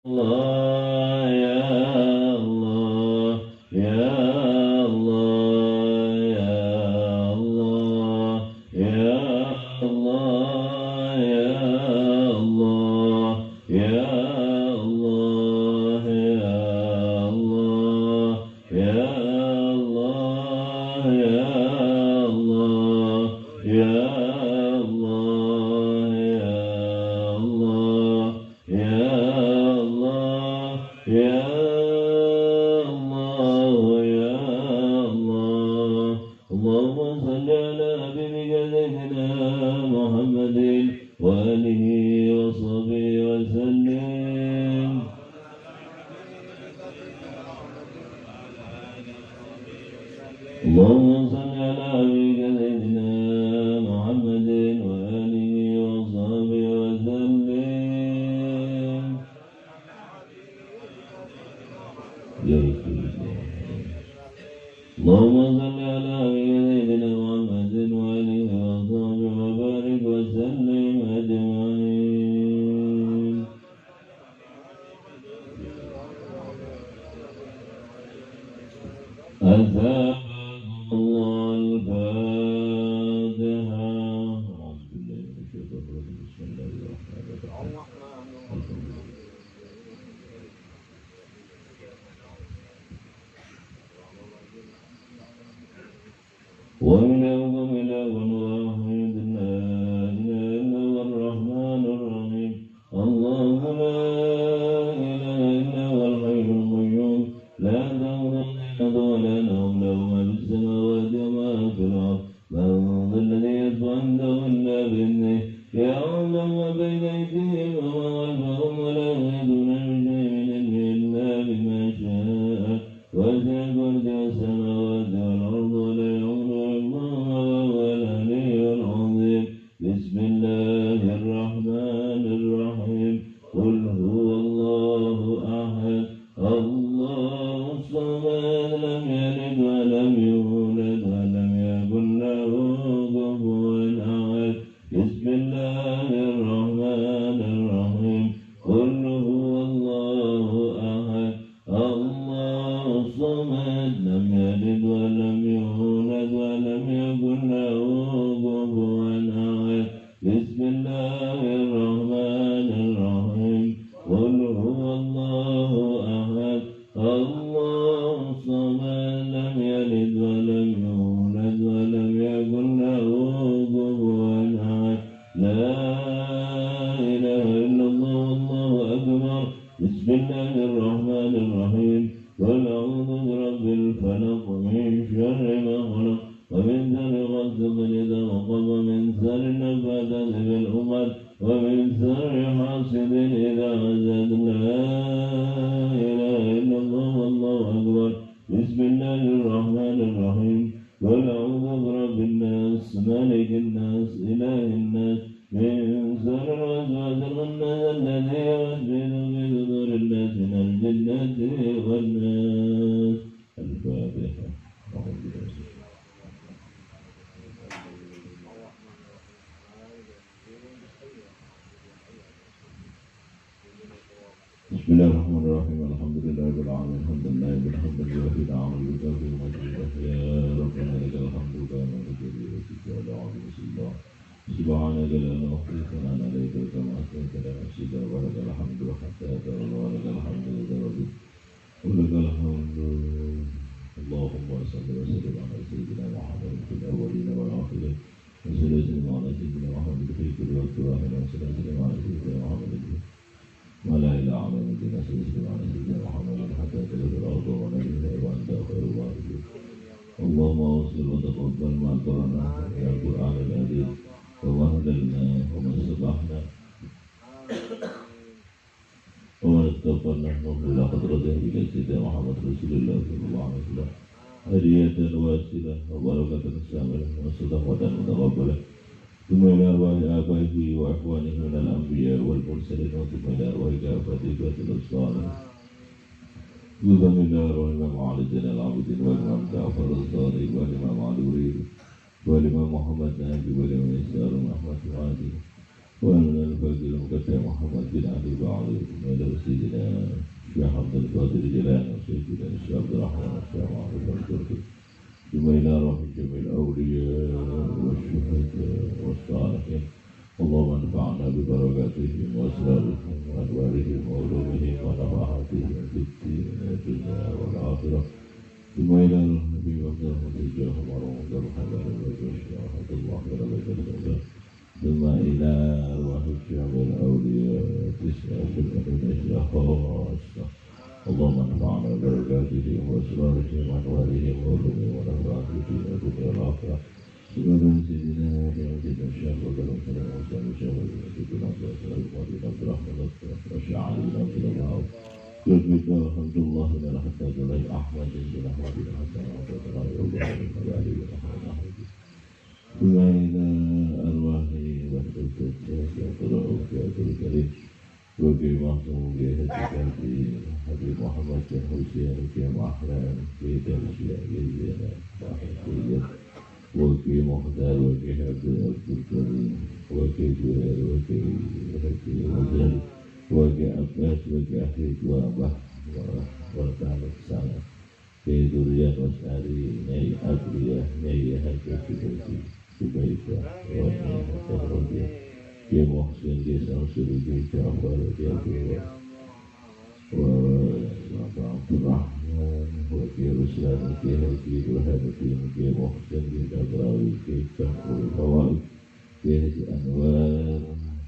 Allah ya Allah ya Allah ya Allah ya Allah ya Allah ya Allah ya Allah ya Allah ya Allah ya Allah ya Allah ya Ya Allah, Ya Allah, Allahumma salli ala habibika sayyidina Muhammadin wa alihi wa sahbihi wa sallim. Allahumma salli ala habibika sayyidina Muhammadin wa alihi wa sahbihi wa sallim. اللهم صل على سيدنا محمد وآله وصحبه وبارك وسلم أجمعين. أثابكم الله الفاتحة. أعوذ بالله من الشيطان الرجيم. بسم الله الرحمن الرحيم. وإلهكم إله واحد لا إله إلا هو الرحمن الرحيم. الله لا إله إلا هو الحي القيوم لا تأخذه سنة ولا نوم له ما في السماوات وما في الأرض. من ذا الذي يشفع عنده إلا بإذنه يعلم ما بين أيديهم وما خلفهم ولا يحيطون بشيء من علمه إلا بما شاء وسع كرسيه السماوات والأرض ولا بسم الله الرحمن الرحيم. قل هو الله أحد الله الصمد لم يلد ولم يولد ولم يكن له كفوا أحد. بسم الله الرحمن الرحيم. قل هو الله أحد الله الصمد لم يلد ولم يولد ولم يكن له كفوا أحد. بسم الله الرحمن الرحيم. قل هو الله أحد الله الصمد لم يلد ولم يولد ولم يكن له كفوا أحد. لا إله إلا الله والله أكبر. بسم الله الرحمن الرحيم. قل أعوذ برب الفلق من شر ما خلق ومن شر غاسق إذا وقب ومن شر النفاثات في العقد ومن شر حاسد إذا حسد. لا إله إلا الله والله أكبر. بسم الله الرحمن الرحيم. قل أعوذ برب الناس مالك الناس إله الناس من شر الوسواس الخناس الذي يوسوس في صدور الناس من الجنة والناس. الفاتحة. بسم الله الرحمن الرحيم. الحمد لله رب العالمين حمدا نائب الحمد لله العام الكافي المجيد. يا ربنا لك الحمد كما تجري وتجعل عظيم الله. سبحانك لا نحصي ثناء عليك كما أثنيت على نفسك ولك الحمد حتى ترضى ولك الحمد إذا رضيت ولك الحمد. اللهم صل وسلم على سيدنا محمد في الأولين والآخرين وسلم على سيدنا محمد في كل وقت واحد وسلم على سيدنا محمد ولا إله على مدينة سلسل على سيدنا محمد حتى تلد الأرض ونبينا وأنت خير الوارثين. اللهم أوصل وتقبل ما قرأنا في القرآن العظيم وما هدلنا وما استطعنا وما استغفرنا نحن إلى حضرته إلى سيدنا محمد رسول الله صلى الله عليه وسلم هدية واسلة وبركة شاملة وصدقة متقبلة. ثم إلى أرواح آبائه وإخوانه من الأنبياء والمرسلين وثم إلى أرواح كافة الصالحين. ثم إلى أرواح الإمام علي زين العابدين والإمام جعفر الصادق والإمام علي وريد والإمام محمد ناجي والإمام إسحاق أحمد فؤادي وعلى الفاتح المقدم محمد بن علي بعلي وعلى سيدنا الشيخ عبد القادر الجيلاني وسيدنا الشيخ عبد الرحمن الشيخ محمد الشرقي جميع روح جميع الأولياء والشهداء والصالحين اللهم انفعنا ببركاتهم وأسرارهم وأنوارهم وعلومهم ونفحاتهم في الدين والدنيا والآخرة ثم إلى النبي وعبد الرحمن عمر وعبد الحلال ورحمة الله وبركاته ثم إلى أرواح الشهداء الأولياء تسعة في الأندونيسيا خاصة اللهم انفعنا ببركاتهم وأسرارهم وأنوارهم وعلومهم ونفحاتهم في الدنيا والآخرة سبحان سيدنا وسيدنا الشيخ وكرم سلام وسلام الشيخ وسيدنا عبد الرحمن وشعالي عبد الله وسيدنا الحمد لله من حتى جلال أحمد بن أحمد بن حسن وعبد الله وعلي علي بن أحمد ثم إلى أرواح وحدة الشيخ وكرم الكريم وفي معصوم بهدك في حبيب محمد بن حسين في محرم في درسية جزيرة وحسية وفي مختار وفي عبد الكريم وفي زهير وفي وزير وفي عباس وفي أخيك وأباه وطالب سنة في ذرية وساري ني أبرية ني هكذا في بيته وني هكذا في محسن في سنسر في جعفر في أبيه وعبد الرحمن وفي رسلان في هدي وهدي في محسن في جبراوي في كفر الفوائد في هدي أنوار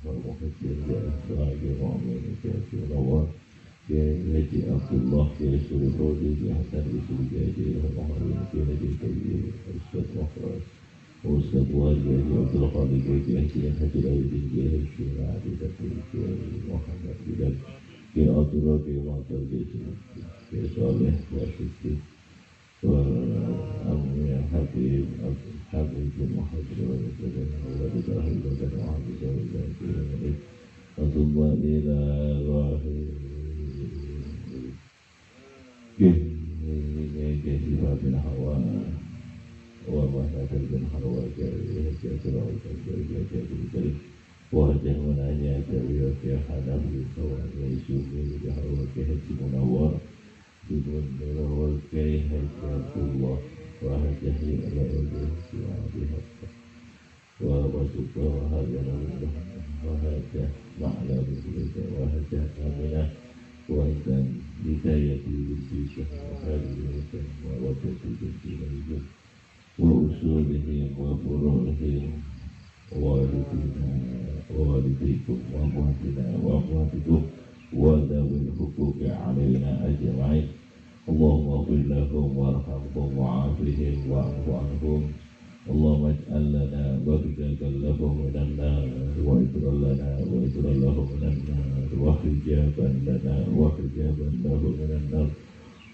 ومحسن في أسراء في مؤمن في نوار في هدي عبد الله في سلطودي في حسن في سلطودي ومحمد في هدي كبير أستاذ مخرج وأستاذ والي في عبد الخالق في هدي حجر الدين في هدي معدي في محمد في ذلك في أطراف معطل في صالح وشكي وأمي حبيب بن محمد ولد أهل بن محمد وذلك ثم إلى راحل كيف بن حواء ومحمد بن حواء كيف وهجه مناجع تبيع في حنف الصوان ويسوفي بحوى كهج منور بدون نور كي هجة الله وهجه إلى أوله وعبها ووسط وهجه نوره وهجه معلى بسلطة وهجه أمنة وإذن بداية بالسيسة وخارجة ووجه بالسيسة وأصولهم وفروعهم والدينا ووالديكم وأمواتنا وأمواتكم وذوي الحقوق علينا أجمعين اللهم اغفر لهم وارحمهم وعافهم واعف عنهم اللهم اجعل لنا مخرجا لهم من النار وإجرا لنا وإجرا لهم من النار وحجابا لنا وحجابا لهم من النار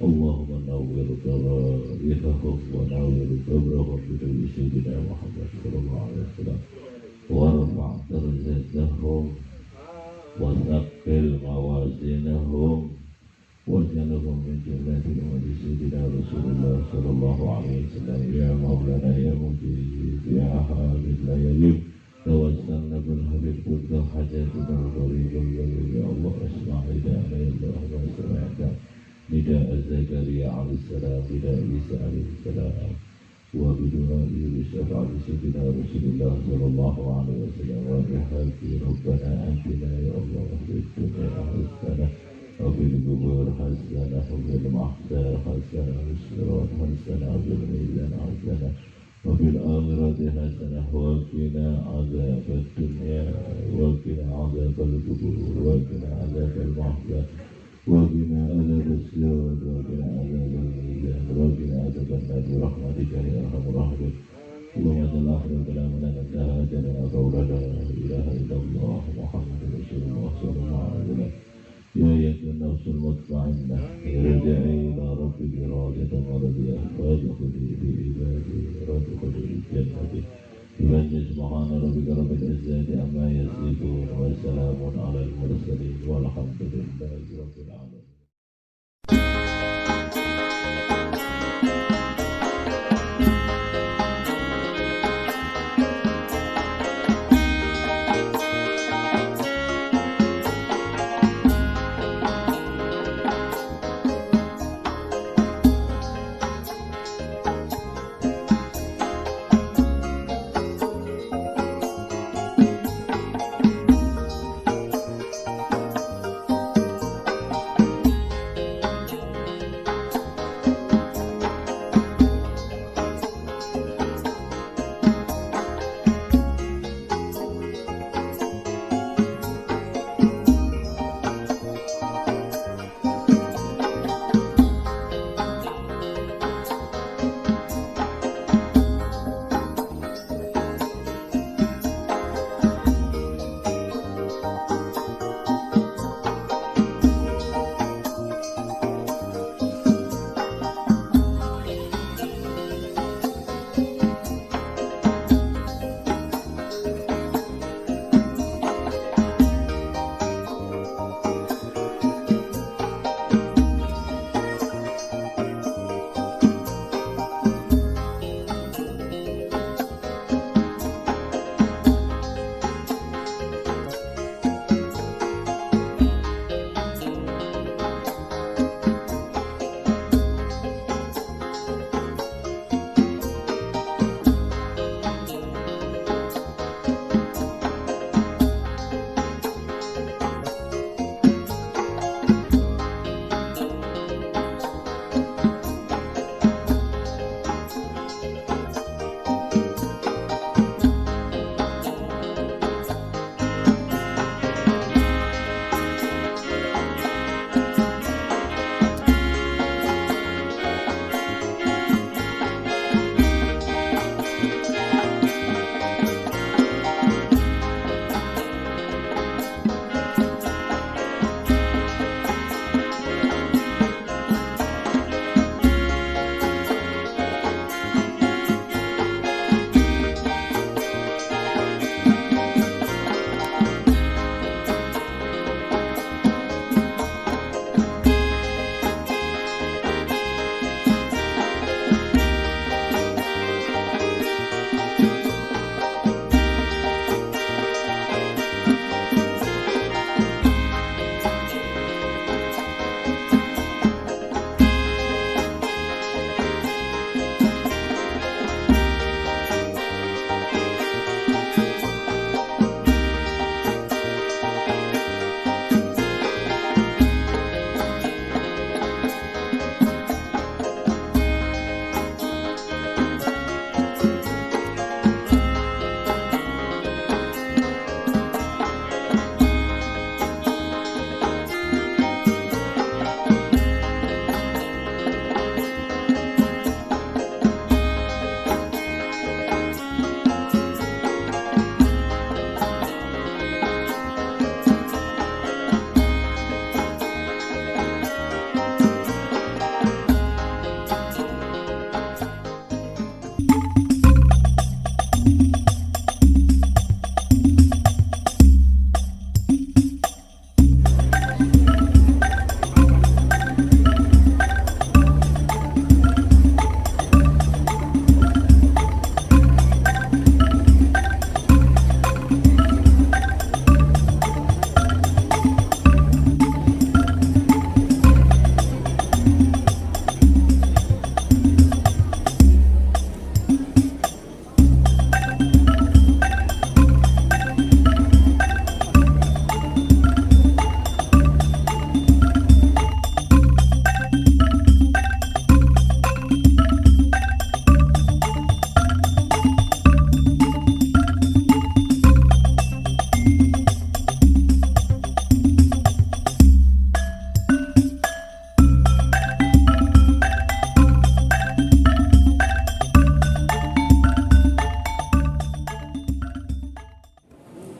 اللهم نور ضرائرهم ونور قبرهم بنور سيدنا محمد صلى الله عليه وسلم وارفع درجتهم وثقل موازينهم واجعلهم من جملة أمة سيدنا رسول الله صلى الله عليه وسلم يا مولانا يا مجيب يا حامد لا يليم توسلنا بالحبيب قد حاجاتنا القريبة يا الله اسمع نداءنا يا الله ما سمعت نداء زكريا عليه السلام نداء عيسى عليه السلام وبدعاء بشفاعة سيدنا رسول الله صلى الله عليه وسلم وبحق ربنا آتنا يا الله في الدنيا حسنة وفي القبور حسنة وفي المحشر حسنة وفي الصراط حسنة وفي الميزان حسنة وفي الآخرة حسنة وقنا عذاب الدنيا وقنا عذاب القبور وقنا عذاب المحشر وقنا عذاب السجود وقنا عذاب الميزان وقنا عذاب النار برحمتك يا أرحم الراحمين اللهم صل آخر كلامنا ننتهى قولنا لا إله إلا الله محمد رسول الله صلى الله عليه وسلم يا أيتها النفس المطمئنة ارجعي إلى ربك راضية مرضية وادخلي في عبادي وادخلي الجنة بمجد سبحان ربك رب العزة عما يصفون وسلام على المرسلين والحمد لله رب العالمين.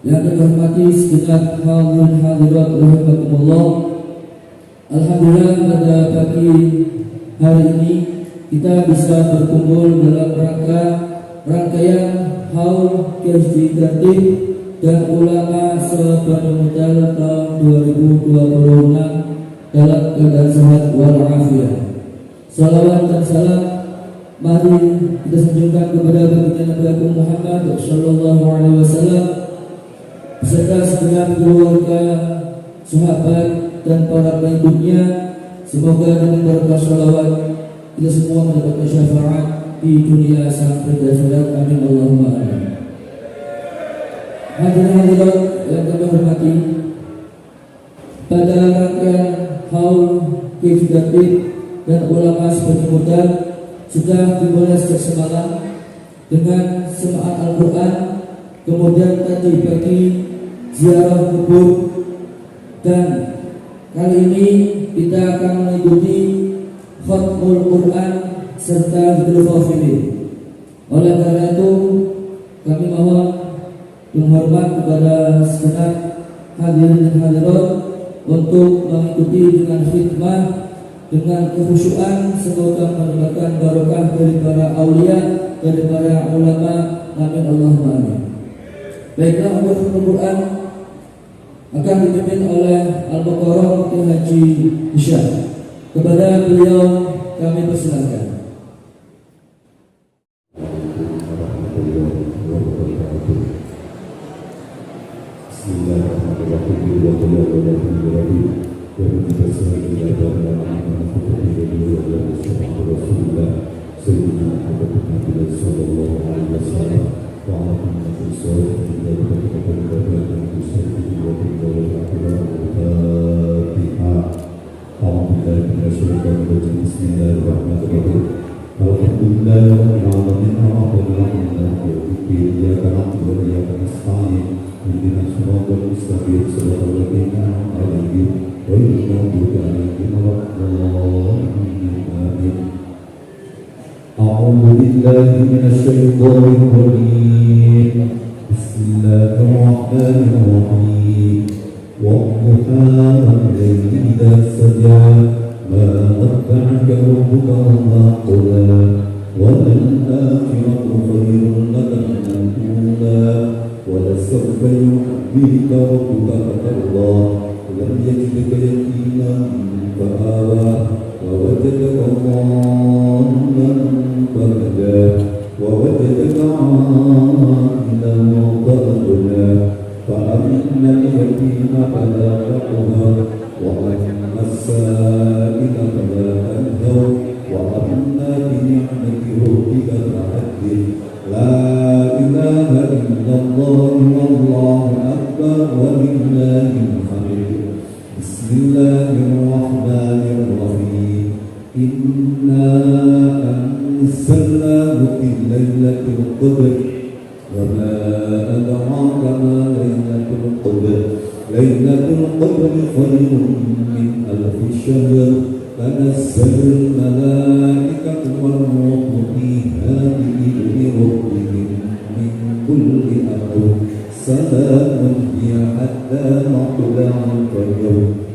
Yang kami hormati segenap hadirin hadirat rahimakumullah. Alhamdulillah pada pagi hari ini kita bisa berkumpul dalam rangkaian haul Kejudikantif dan ulama sepanjang tahun 2026 dalam keadaan sehat walafiat. Salawat dan salam mari kita sanjungkan kepada baginda Nabi Muhammad sallallahu alaihi wasallam beserta segenap keluarga, sahabat dan para pengikutnya. Semoga dengan berkah salawat kita semua mendapatkan syafaat di dunia sampai di akhirat. Amin Allahumma amin. Hadirin hadirat yang kami hormati, pada rangkaian haul Kejudikantif dan ulama sepanjang sudah dimulai sejak semalam dengan semaan Al-Quran, kemudian tadi pagi ziarah kubur, dan kali ini kita akan mengikuti khatmul Quran serta Dzikr Khafidin. Oleh karena itu kami mohon menghormat kepada segenap hadirin dan hadirat untuk mengikuti dengan khidmah dengan kekhusyuan, semoga mendapatkan barokah dari para aulia, dari para ulama. Amin Allahumma amin. Baiklah, untuk Al-Quran akan dipimpin oleh Al-Baqarah Mufti Haji Hisham. Kepada beliau kami persilakan. أعوذ بالله من الشيطان الرجيم. بسم الله الرحمن الرحيم. والضحى والليل إذا سجى ما ودعك ربك وما قلى وللآخرة خير لك من الأولى ولسوف يحببك ربك فترضى لم يجدك يتيما فآوى ووجدك ضالا فهدى ووجدك عائلا فأغنى فأما اليتيم فلا تقهر وأما السائل فلا تنهر وأما بنعمة ربك فحدث. لا إله إلا الله والله أكبر ولله الحمد. بسم الله الرحمن الرحيم. إنا أنزلناه في ليلة القدر وما أدراك ما ليلة القدر. ليلة القدر خير من ألف شهر. تنزل الملائكة والروح فيها بإذن ربهم من كل أمر. سلام هي حتى مطلع الفجر.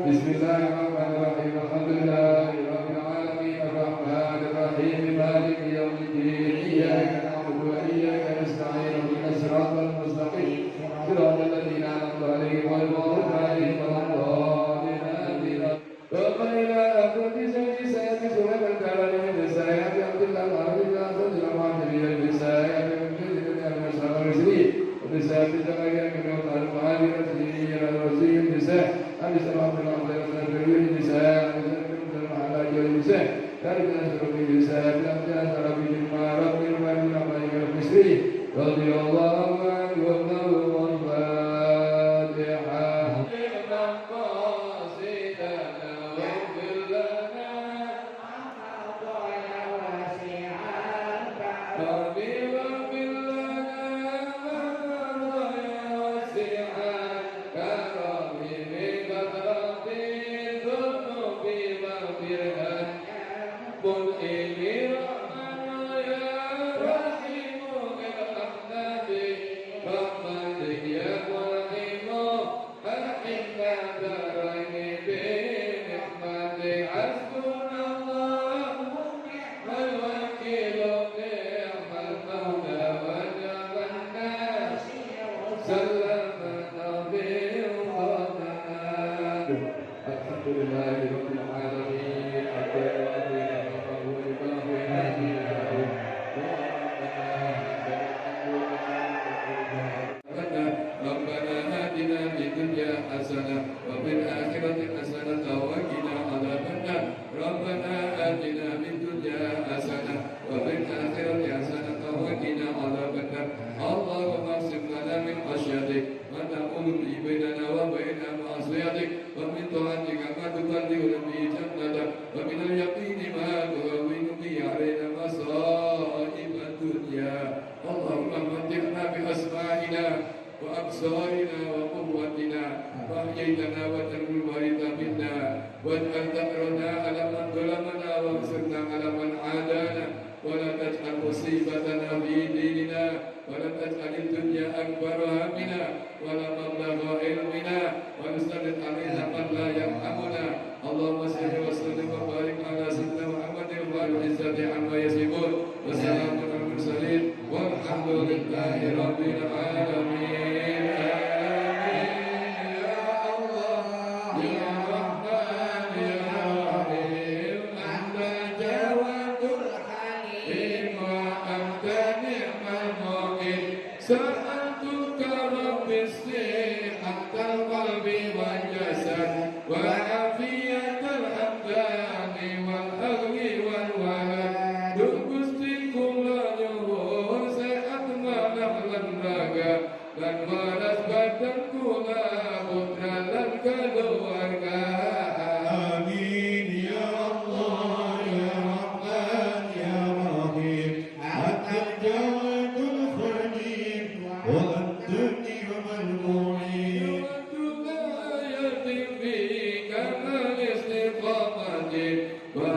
Bismillahirrahmanirrahim. Alhamdulillahirabbil alamin. Arrahmanir rahim. Maliki yaumiddin. Iyyaka na'budu wa iyyaka nasta'in. Ihdinas siratal mustaqim. Siratal ladzina an'amta 'alaihim ghairil maghdubi 'alaihim waladdallin. Rabbana la tu'ti sayyi'ati sulaiman kana min sayyi'ati abdillah wa abdillah wa abdillah min sayyi'ati abdillah min sayyi'ati بسبب تغير من القرآن والدين والوزير النساء بسبب الأمر والنبي النساء بسبب على جل النساء ذلك نشر في النساء بأمثال ربي مما ربي من ربي المصري رضي الله عنه والله والفاتحة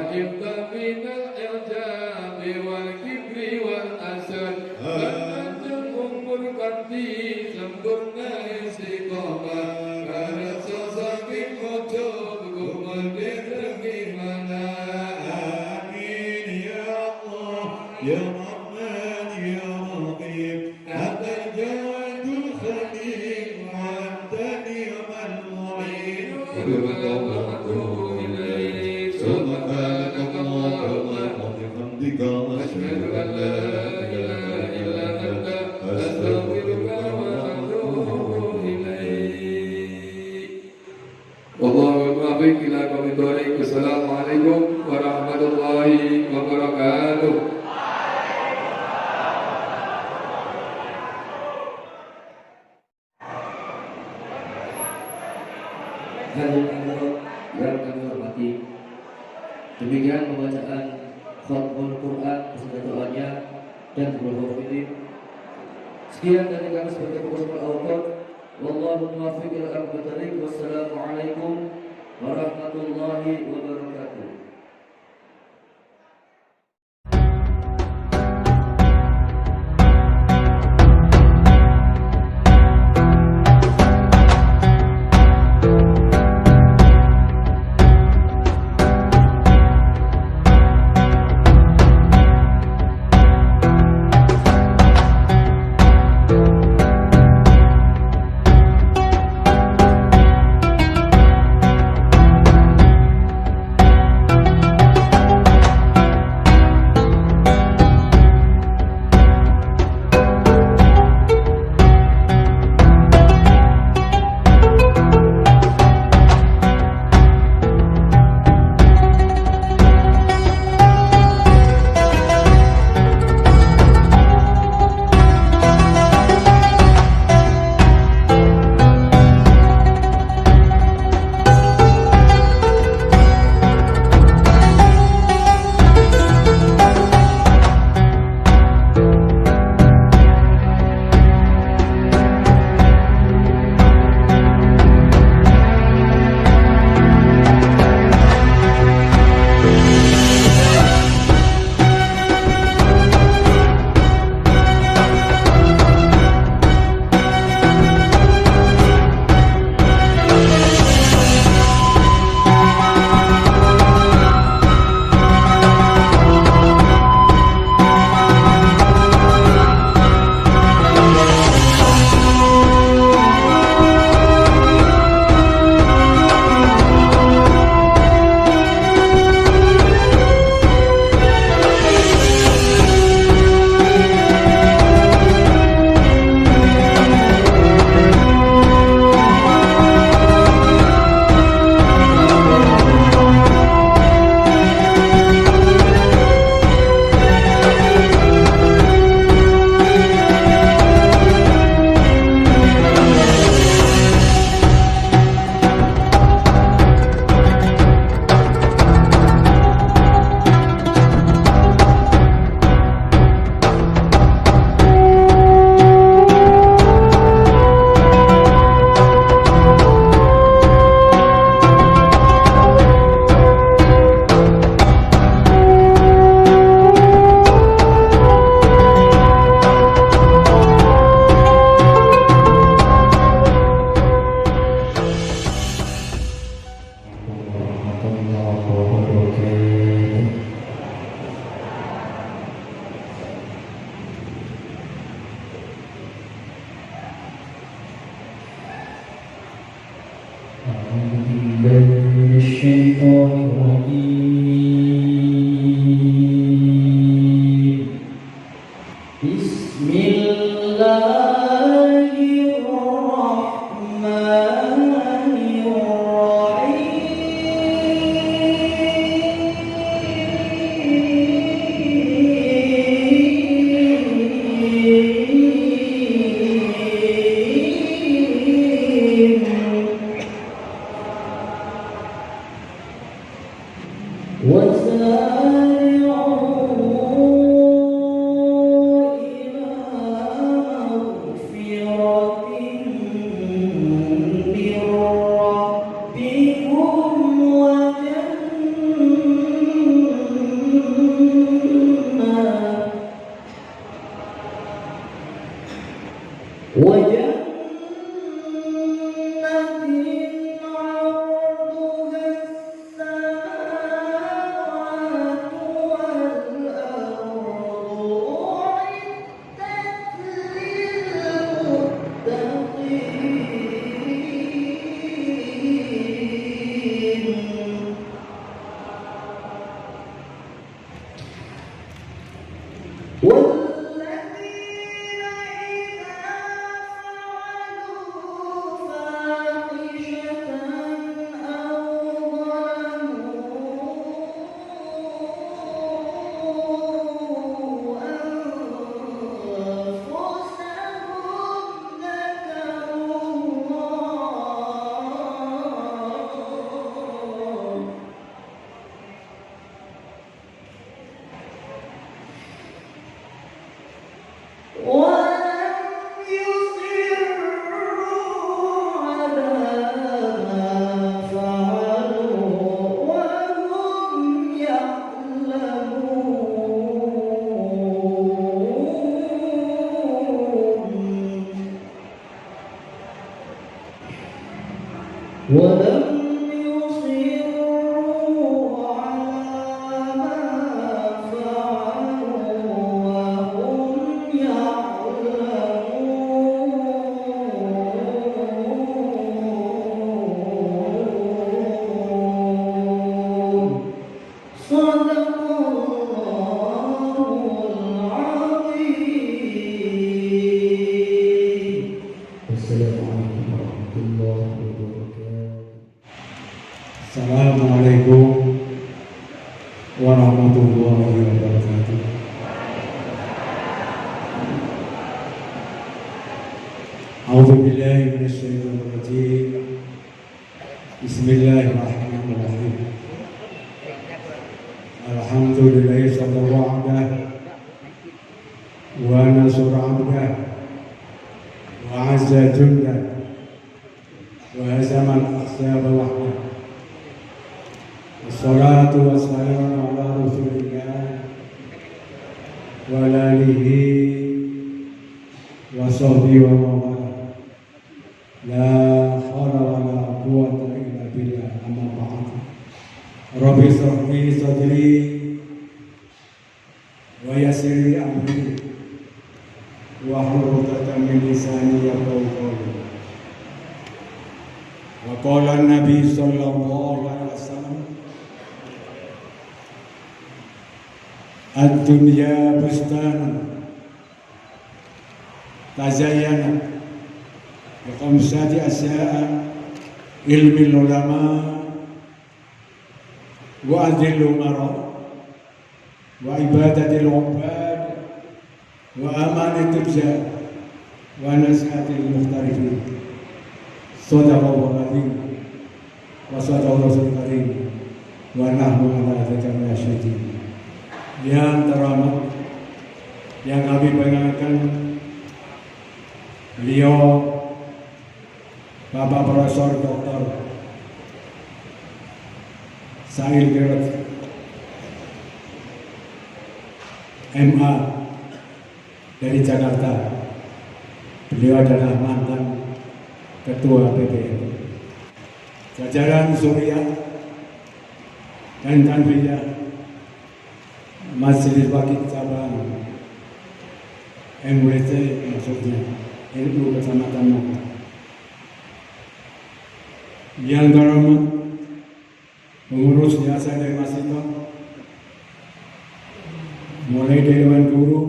وإن من الإعجاب والكبر والأذى hadirin yang kami hormati. Demikian pembacaan Khatmul Quran beserta doanya dan berdoa ini. Sekian dari kami sebagai pengurus al-awqaf. Wallahu muwaffiq ila aqwamit thariq. Wassalamualaikum warahmatullahi wabarakatuh. ولم يصروا على ما فعلوا وهم يعلمون صدق الله العظيم. السلام عليكم ورحمة الله وبركاته. Assalamualaikum warahmatullahi wabarakatuh. A'udzu billahi minasyaitonir rajim. Bismillahirrahmanirrahim. Alhamdulillahi sallallahu wa nasura 'abdah wa 'azza jundah wa hazama al-ahzaba wahdah. Wassalatu wassalamu ala rasulillah wa alihi wa sahbihi wa mawala. La hawla wa la quwwata illa billah, amma ba'd. Rabbi shrah li sadri wa yassir li amri wahlul 'uqdatam min lisani yafqahu qawli. Wa qala an-nabi sallallahu alaihi wasallam, ad-dunya bustan tazayyana bi khamsati asya'a: ilmi ulama wa adil umara wa ibadatil ubad wa amanatul jar wa nasihatil mukhtarifin. Sadaqallahu al-azim wa sadaqa rasulul karim wa nahnu ala dzalika syahidin. Yang terhormat, yang kami banggakan, beliau Bapak Profesor Dr. Sa'il Gerot MA dari Jakarta. Beliau adalah mantan Ketua PPN. Jajaran Suriah dan Tanfiyah Majelis Wakil Cabang MWC, maksudnya NU Kecamatan Maka. Yang terhormat pengurus biasa dari Masjidon, mulai dari Dewan Guru,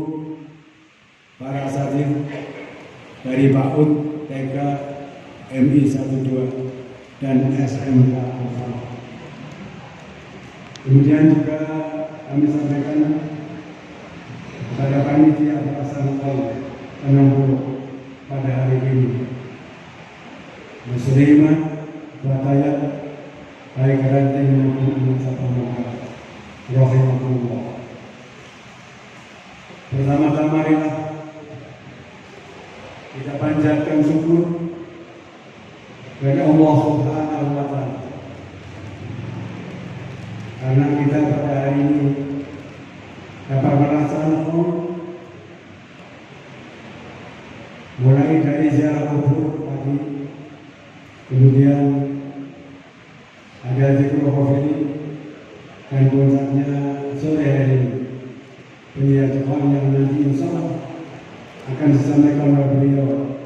para asatidz dari PAUD, TK, MI 12 dan SMK. Kemudian juga kami sampaikan kepada panitia pelaksanaan tahun 60 pada hari ini. Muslimah, batayat, baik ranting maupun sabana, rahimahullah. Pertama-tama marilah kita panjatkan syukur kepada Allah Subhanahu wa Ta'ala, karena kita pada hari ini dapat melaksanakan mulai dari ziarah kubur pagi, kemudian ada zikr khofir, dan puncaknya sore hari ini penyataan yang nanti insya Allah akan disampaikan oleh beliau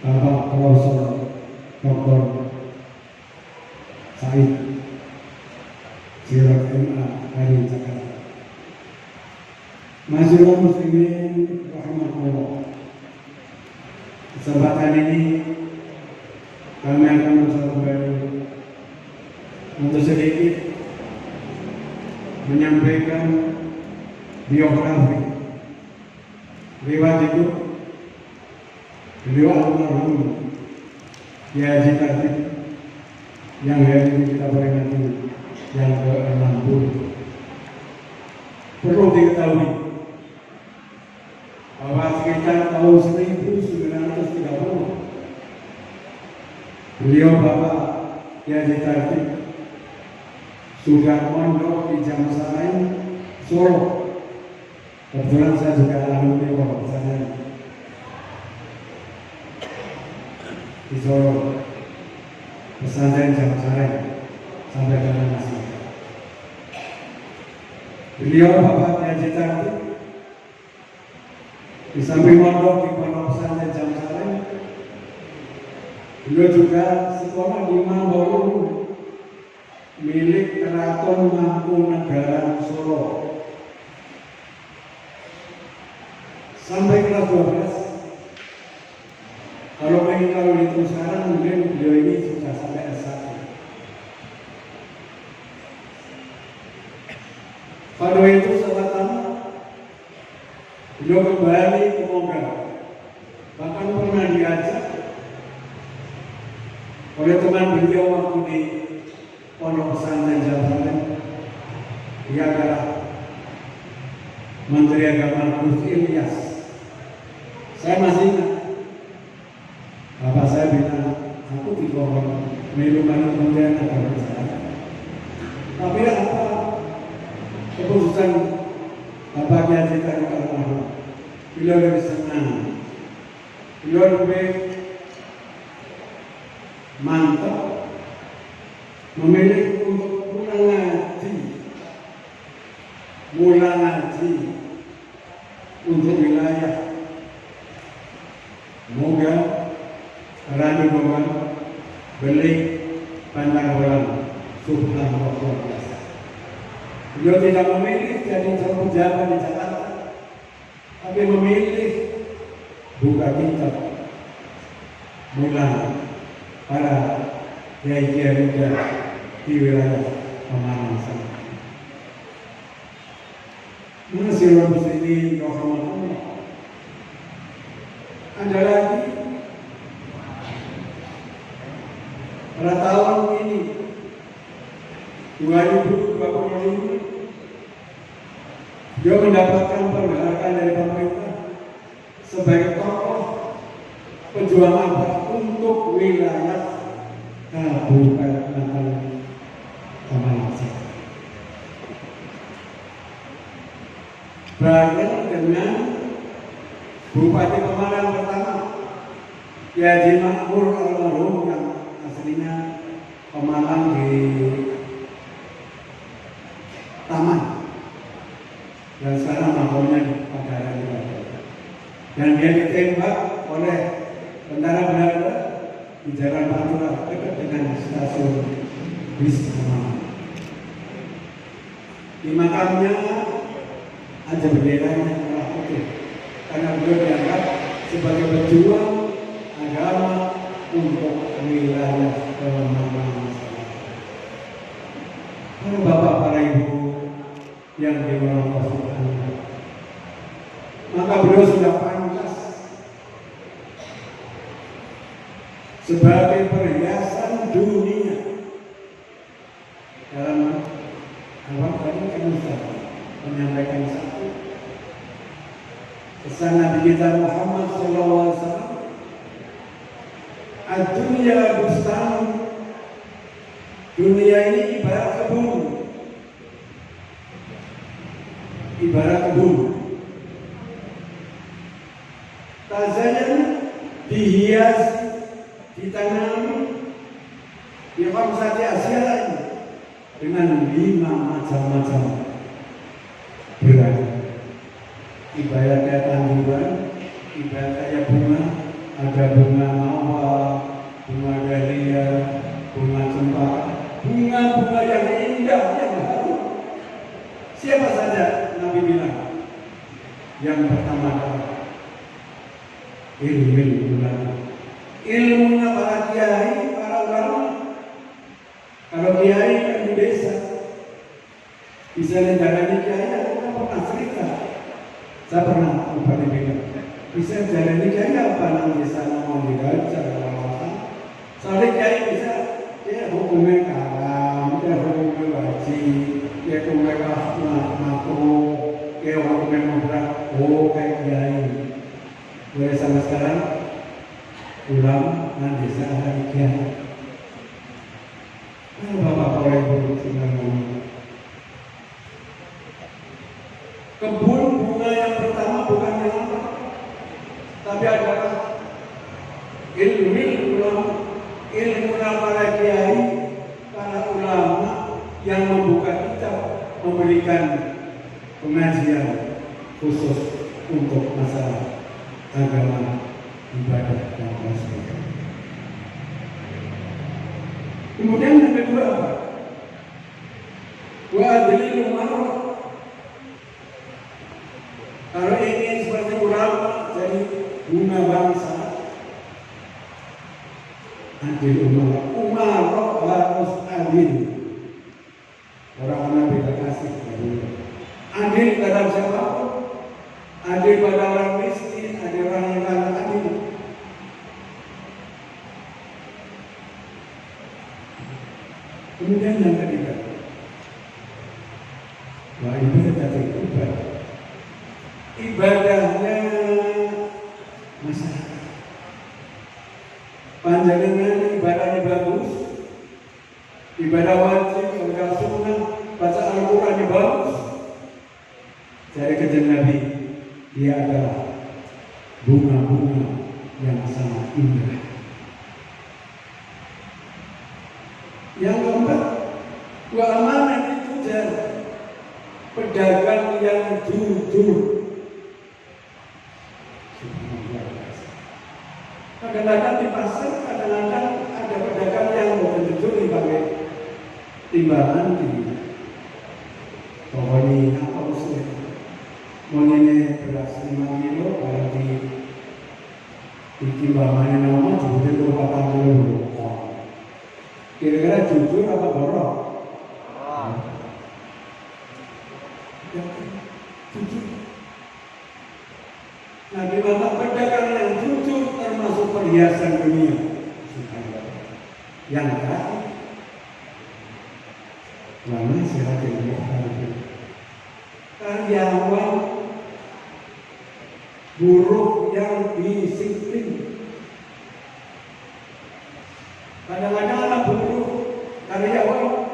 Bapak Profesor Dr. Said Gerot MA dari Jakarta. Masyarakat muslimin rahimahullah, kesempatan ini kami akan mencoba untuk sedikit menyampaikan biografi riwayat hidup beliau almarhum Kiai Haji Kartip yang hari ini kita peringati yang ke-60. Perlu diketahui bahwa sekitar tahun 1930 beliau Bapak Kiai Haji Kartip sudah mondok di Jamsalain, Solo. Kebetulan saya juga alumni pondok pesantren di Solo. pesantren Jamsaren sampai dengan masih. Beliau Bapak Haji Cantik di samping mondok di pondok pesantren Jamsaren, beliau juga sekolah di Mamboru milik Keraton Mangkunegaran Solo sampai kelas 12. Kalau pengen tahu itu sekarang mungkin beliau ini sudah sampai S1. Pada itu setelah tamat, beliau kembali ke Moga. Bahkan pernah diajak oleh teman beliau waktu di pondok pesantren Jamsaren. Dia adalah Menteri Agama Gus Ilyas. Saya masih ingat, bapak saya bilang, aku di bawah minuman Kementerian Agama saya. Tapi apa keputusan Bapak Haji Cantik almarhum, beliau lebih senang, beliau lebih mantap memilih untuk mulai ngaji untuk wilayah Moga, Randu Bogan, Belik, Bandar Bolang, Subhanallah. Beliau tidak memilih jadi seorang pejabat di Jakarta, tapi memilih buka kitab mulai para kiai-kiai muda di wilayah Pemalang sana. Masyaallah muslimin rahimahullah. Ada lagi pada tahun ini 2025 dia mendapatkan penghargaan dari pemerintah sebagai tokoh pejuang apa untuk wilayah Kabupaten Pemalang. Bareng dengan Bupati Pemalang pertama, Haji Makmur almarhum yang aslinya Pemalang di Taman, dan sekarang makamnya di Padaran. Dan dia ditembak oleh tentara Belanda di Jalan Pantura dekat dengan stasiun bis Pemalang. Di makamnya ada benderanya merah putih, karena beliau dianggap sebagai pejuang agama untuk wilayah Pemalang. Para bapak, para ibu yang dimuliakan Allah Subhanahu, maka beliau sudah pantas sebagai perhiasan dunia dalam awal tadi kita menyampaikan satu pesan Nabi kita Muhammad SAW. Ad-dunya bustan, dunia ini ibarat kebun, tazayyan dihias, ditanami, dikhamsati asyain, dengan 5 macam-macam beragam. Ibarat kayak tanduran, ibarat kayak bunga, ada bunga mawar, bunga dahlia, bunga cempaka, bunga-bunga yang indah, yang harum. Siapa saja Nabi bilang? Yang pertama adalah ilmu ulama. Ilmunya para kiai, para ulama. Kalau kiai kan di desa, bisa menjalani kiai, kita pernah cerita. Saya pernah Bupati bilang, bisa menjalani kiai apa nang desa mau dibaca kawasan. Soalnya kiai bisa, dia hukumnya kalam, dia hukumnya wajib, dia hukumnya makruh, dia hukumnya mudah. Oh kayak kiai. Mulai sampai sekarang ulama nang desa ada kiai. Bapak Ibu sekalian, kebun bunga yang pertama bukan yang apa, tapi adalah ilmu ulama. ilmu para kiai, para ulama yang membuka kitab, memberikan pengajian khusus untuk masalah agama, ibadah dan sebagainya. Kemudian yang kedua apa? Wa adlil umar. Kalau ingin seperti ulama jadi guna bangsa, adil umar harus adil. Orang-orang beda kasih. Adil terhadap siapapun, adil pada orang miskin, adil orang yang kaya, adil. Kemudian yang ketiga, wah ibadah ibadahnya masyarakat. Panjangan ibadahnya bagus, ibadah wajib, ibadah sunnah, baca Al-Quran bagus. Dari kajian Nabi, dia adalah bunga-bunga yang sangat indah. Yang keempat, wa amanah tujar, pedagang yang jujur. Kadang-kadang di pasar, kadang-kadang ada pedagang yang mau jujur dipakai timbangan tinggi. Pokoknya apa usul? Mau ini beras 5 kilo, kalau di timbangannya nama jujur 4 kilo. Kira-kira jujur apa bohong? Jujur. Nah, di mata pedagang yang jujur termasuk perhiasan dunia. Yang terakhir, mana siapa yang berkarya? Karyawan buruh yang disiplin. Kadang-kadang anak buruh karyawan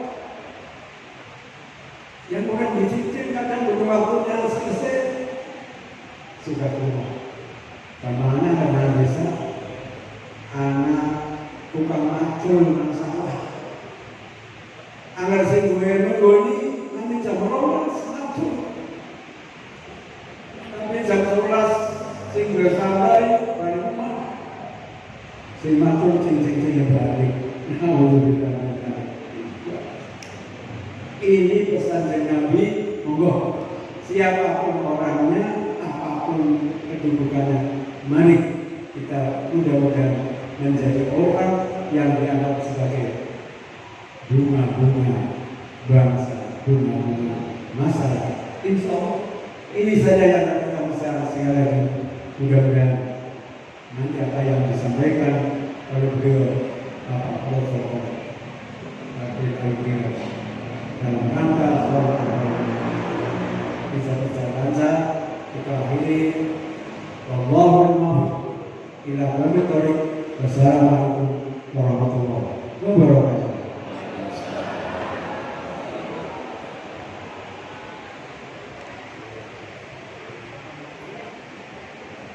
yang bukan disiplin, kadang butuh waktu yang selesai sudah keluar. Kemana karena desa anak tukang macul nang sawah. Agar sing gue nggoni nanti jam 12 macul. Tapi jam 12 sing gue santai balik rumah. Sing macul cing-cing balik. Ini pesan dari Nabi, monggo siapapun orangnya, apapun kedudukannya, mari kita mudah-mudahan menjadi orang yang dianggap sebagai bunga-bunga bangsa, bunga-bunga masyarakat. Insya Allah ini saja yang kita bisa sekali lagi. Mudah-mudahan nanti apa yang disampaikan oleh beliau Bapak Profesor dalam rangka bisa berjalan kita akhiri. Wallahul ila aqwamit thoriq. Wassalamualaikum warahmatullahi wabarakatuh.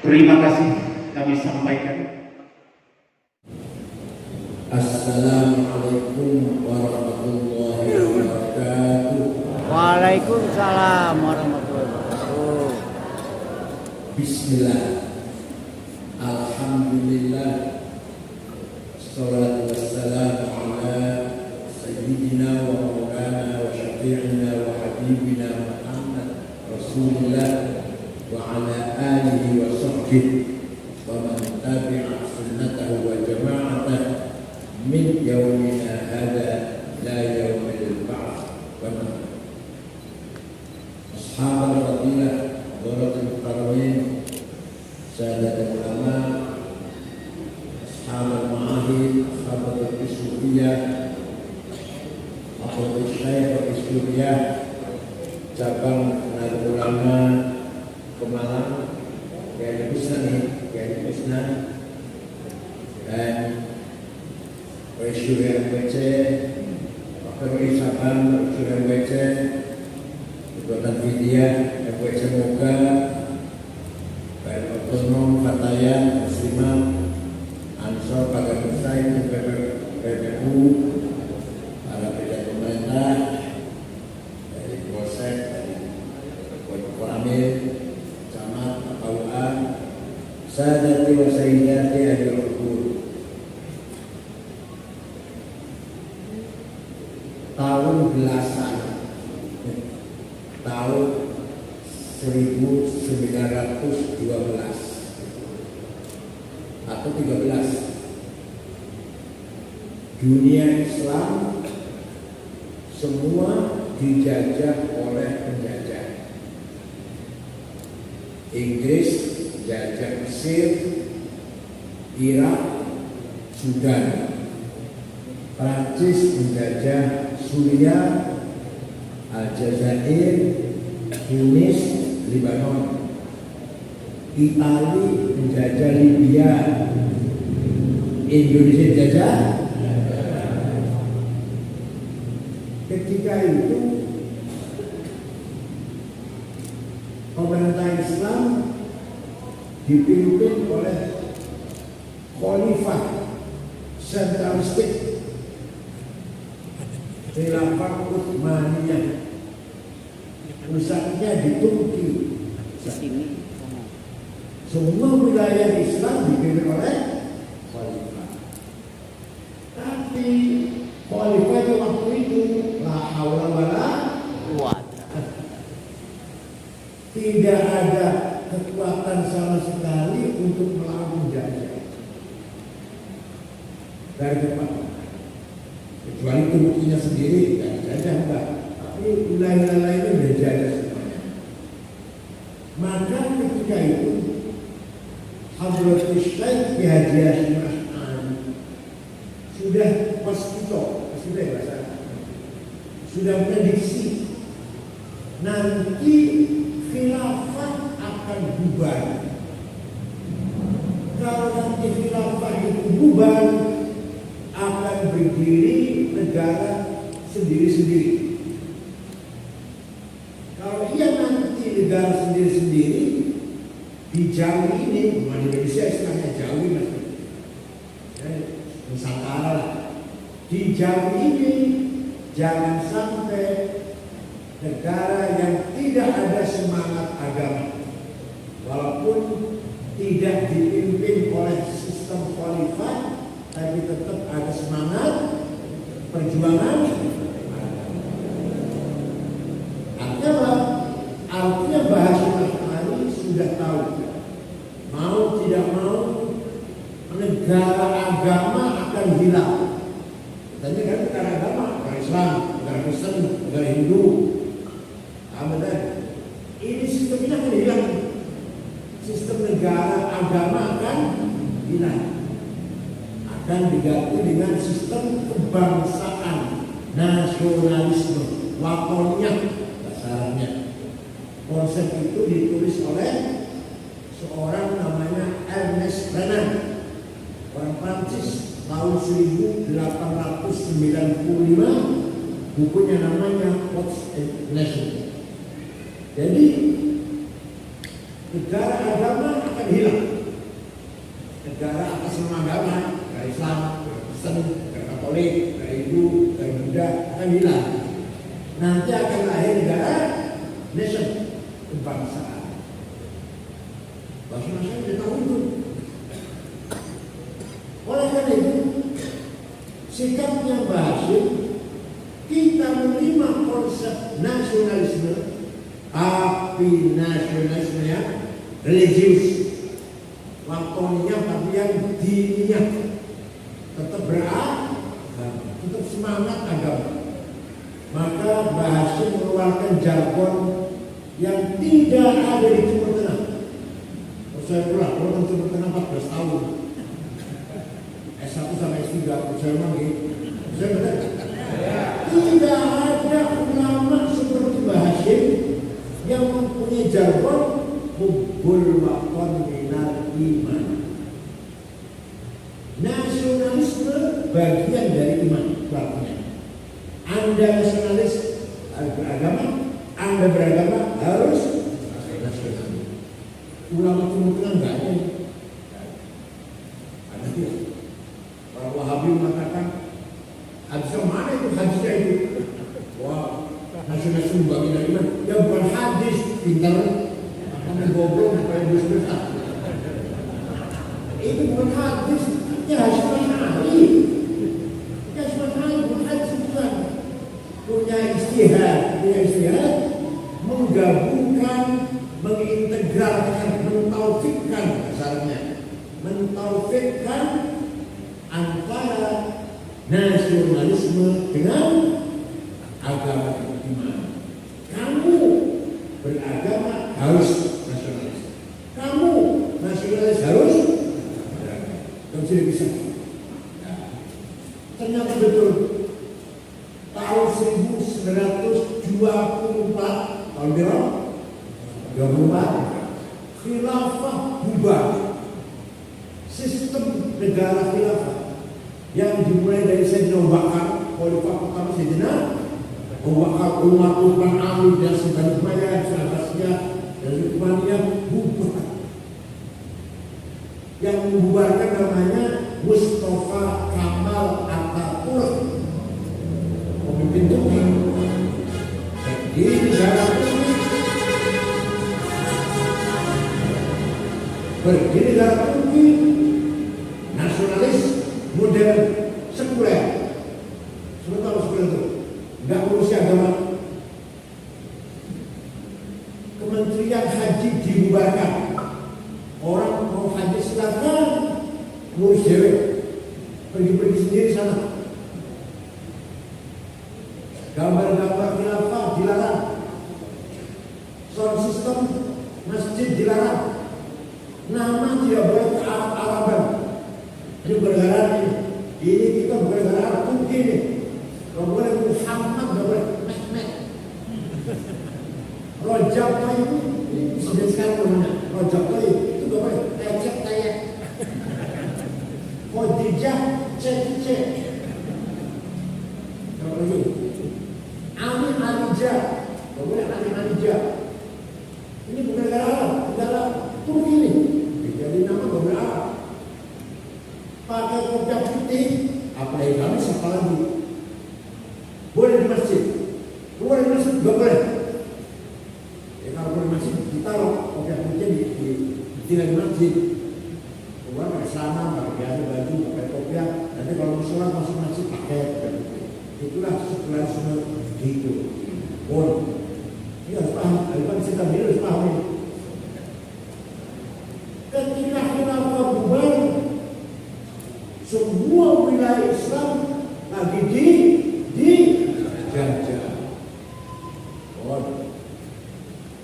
Terima kasih kami sampaikan. Assalamualaikum warahmatullahi wabarakatuh. Waalaikumsalam warahmatullahi wabarakatuh. Bismillah. Alhamdulillah. Salatu wassalamu ala sayyidina wa maulana wa syafi'ina wa habibina Muhammad Rasulullah wa ala alihi wa sahbihi wa man tabi'a sunnatahu wa jama'atahu min yaumina hada la yaumil ba'th wa man ashabul fadilah Daratul Qaramain Sadatul Ulama Ashabul Ma'ahid Ashabatul Isudiyah Ashabatul Syekh Isudiyah Cabang Nahdlatul Ulama Pemalang Kiai Husna dan Presiden MWC, Wakil Isaban, Presiden MWC, Ketua Media, MWC Moga, baik otonom, Fatayan, Muslimah, Ansar. Sponsor pada bersaing PPU, para pejabat pemerintah, dari Polsek, dari Koramil, Camat, KUA, Sadati wa Sayyidati Adil Ukur. Tahun belasan, tahun 1912 atau 13, dunia Islam semua dijajah oleh penjajah. Inggris jajah Mesir, Irak, Sudan. Prancis menjajah Suriah, Aljazair, Tunis, Lebanon. Itali menjajah Libya. Indonesia dijajah. Ketika itu pemerintah Islam dipimpin oleh khalifah sentralistik Khilafah Utsmaniyah. Pusatnya di Turki. Semua wilayah Islam dipimpin oleh khalifah. Tapi khalifah waktu itu la haula wala quwata. Tidak ada kekuatan sama sekali untuk melawan penjajah dari depan. Kecuali Turkinya sendiri dan jajah enggak. Tapi wilayah lainnya sudah jajah semuanya. Maka ketika itu Hadrat Syekh Ki Haji Hasyim Asy'ari sudah sudah bahasa, sudah prediksi nanti khilafah akan bubar. Kalau nanti khilafah itu bubar, akan berdiri negara sendiri-sendiri. Kalau ia nanti negara sendiri-sendiri, di Jawa ini, di Indonesia istilahnya Jawa Nusantara. Di Jawa ini jangan sampai negara yang tidak ada semangat agama, walaupun tidak dipimpin oleh sistem khalifah, tapi tetap ada semangat perjuangan. Artinya bahasa Asy'ari sudah tahu, mau tidak mau negara agama akan hilang. Tadi kan negara agama, negara Islam, negara Kristen, negara Hindu, ini sistemnya akan hilang. Sistem negara agama akan hilang, akan diganti dengan sistem kebangsaan, nasionalisme, watonnya dasarnya. Konsep itu ditulis oleh seorang namanya Ernest Renan, orang Prancis, tahun 1895. Bukunya namanya What's a Nation. Jadi negara agama akan hilang. Negara atas nama agama, negara Islam, negara Kristen, negara Katolik, negara Hindu, negara Buddha akan hilang. Nanti akan lahir negara nation, kebangsaan. Bahasa Indonesia sudah tahu itu. Oleh karena itu, sikapnya Mbah Hasyim, kita menerima konsep nasionalisme, tapi nasionalismenya religius, waktunya tapi yang dininya tetap beragama, tetap semangat agama. Maka Mbah Hasyim mengeluarkan jargon yang tidak ada di Timur Tengah. Saya pulang, orang Timur Tengah 14 tahun, S1 sampai S3, saya lagi, saya benar. Tidak ada ulama seperti Mbah Hasyim yang mempunyai jargon hubbul watan minal iman. Nasionalisme bagian dari iman, artinya. Anda nasionalis harus beragama, Anda beragama harus nasionalis. Ulama Timur Tengah enggak ada. Ada dia. Habib mengatakan, hadis mana itu hadisnya itu? Wah, nasional bagi dari mana? Ya bukan hadis, pintar. Kamu goblok supaya besar. Itu bukan hadis, ya Hashim Ash'ari. Ya Hashim Ash'ari bukan hadis bukan. Punya istihad, menggabungkan, mengintegralkan, mentaufikkan dasarnya, mentaufikkan antara nasionalisme dengan agama iman. Kamu beragama harus nasionalis, kamu nasionalis harus beragama. Kamu tidak bisa. Nah, ternyata betul. Tahun 1924 tahun berapa? 24 khilafah bubar. Sistem negara khilafah yang dimulai dari Sayyidina Abu Bakar, khalifah pertama Sayyidina Abu Bakar, Umar, Utsman, Ali dan sebaliknya, Abbasiyah dan Utsmaniyah bubar. Yang membubarkan namanya Mustafa Kamal Atatürk, pemimpin Turki. Di negara Turki, berdiri negara Turki nasionalis modern sekuler. Sementara sekuler itu nggak ngurusi agama. Kementerian Haji dibubarkan. Orang mau haji silakan, ngurus cewek, pergi-pergi sendiri sana. Gambar-gambar khilafah dilarang, sound system masjid dilarang, nama tidak boleh ke Arab-Araban. Ini bernegaraan ini kita bernegaraan Turki ini. Kalau boleh Muhammad, nggak boleh Mehmet. Rojab Tayyip ini sudah sekarang namanya Rojab Tayyip itu nggak boleh Recep Tayyip. Khadijah cek. Kalau lagi Amin Alija, nggak boleh Amin Alija. Ini bukan negara Arab, negara Turki ini. Jadi nama nggak boleh Arab. Pakai kopiah putih, apalagi kami siapa lagi? Boleh di masjid, keluar di masjid nggak boleh. Ya kalau boleh di masjid ditaruh kopiah putih tinggal di masjid. Keluar pakai celana, pakai biasa baju, pakai kopiah. Nanti kalau mau sholat masuk masjid pakai kopiah putih. Itulah sekularisme gitu. Ini harus paham. Alifan kita harus paham ini. Ketika khilafah bubar, semua wilayah Islam lagi dijajah.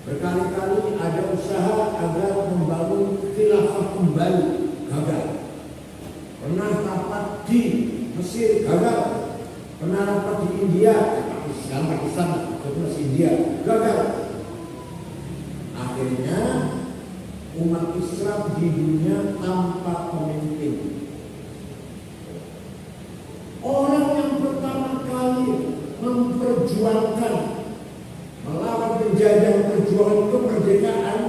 Berkali-kali ada usaha agar membangun khilafah kembali, gagal. Pernah rapat di Mesir, gagal. Pernah rapat di India, Pakistan, itu masih India, gagal. Akhirnya umat Islam di dunia tanpa pemimpin. Orang yang pertama kali memperjuangkan, melawan penjajah, perjuangan kemerdekaan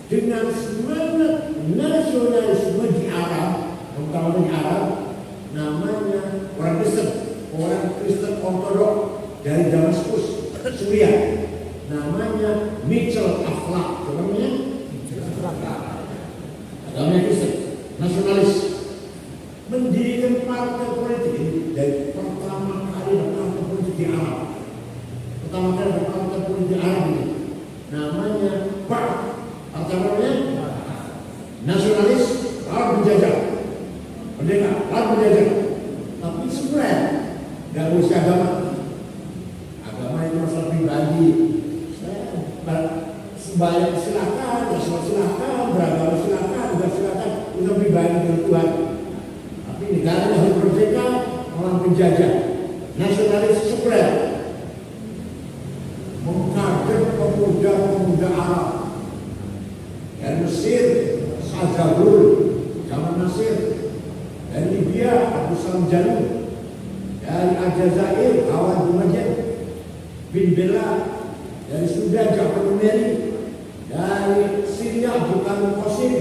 dengan semangat nasionalisme di Arab, terutama di Arab, namanya orang Kristen Ortodok dari Damaskus, Suriah, namanya Mitchell Akhlaq, namanya agamanya Kristen, nasionalis, mendirikan partai politik dari pertama kali partai politik di Arab, ini, namanya PAK, namanya nasionalis, lawan penjajah, merdeka, lawan penjajah, tapi sekuler. Gak usah agama itu masalah pribadi. Sembahyang silakan, sholat silakan, beragama silakan, juga silakan, itu pribadi dari Tuhan. Tapi negara harus merdeka, orang penjajah, nasionalis sekuler, mengkader pemuda-pemuda Arab dari Mesir, Sajabul, zaman Nasir, dari Libya, Abu Salam Jalil, dari Aljazair, Awad Majid bin Bella, dari Sudan, Ja'far Numeri, dari Syria, Bukan Qasim,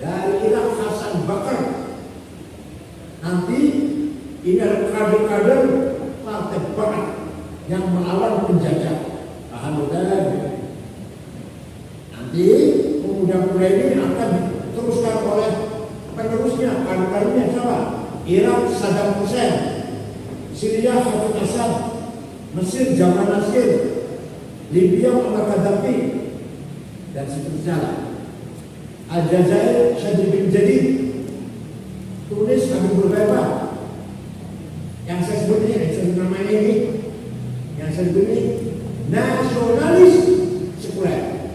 dari Irak, Hasan Bakar. Nanti Ini adalah kader-kader partai barat yang melawan penjajah. Paham betul? Nanti pemuda-pemuda ini akan diteruskan oleh penerusnya, kader-kadernya siapa? Irak Saddam Hussein, Syria Hafez Assad, Mesir Jamal Nasir, Libya Muammar Gaddafi, dan seterusnya. Aljazair Syadri bin Jadid, Tunis Habibur Rahman. Yang saya sebut ini, yang saya sebut namanya ini, yang saya sebut ini nasionalis sekuler.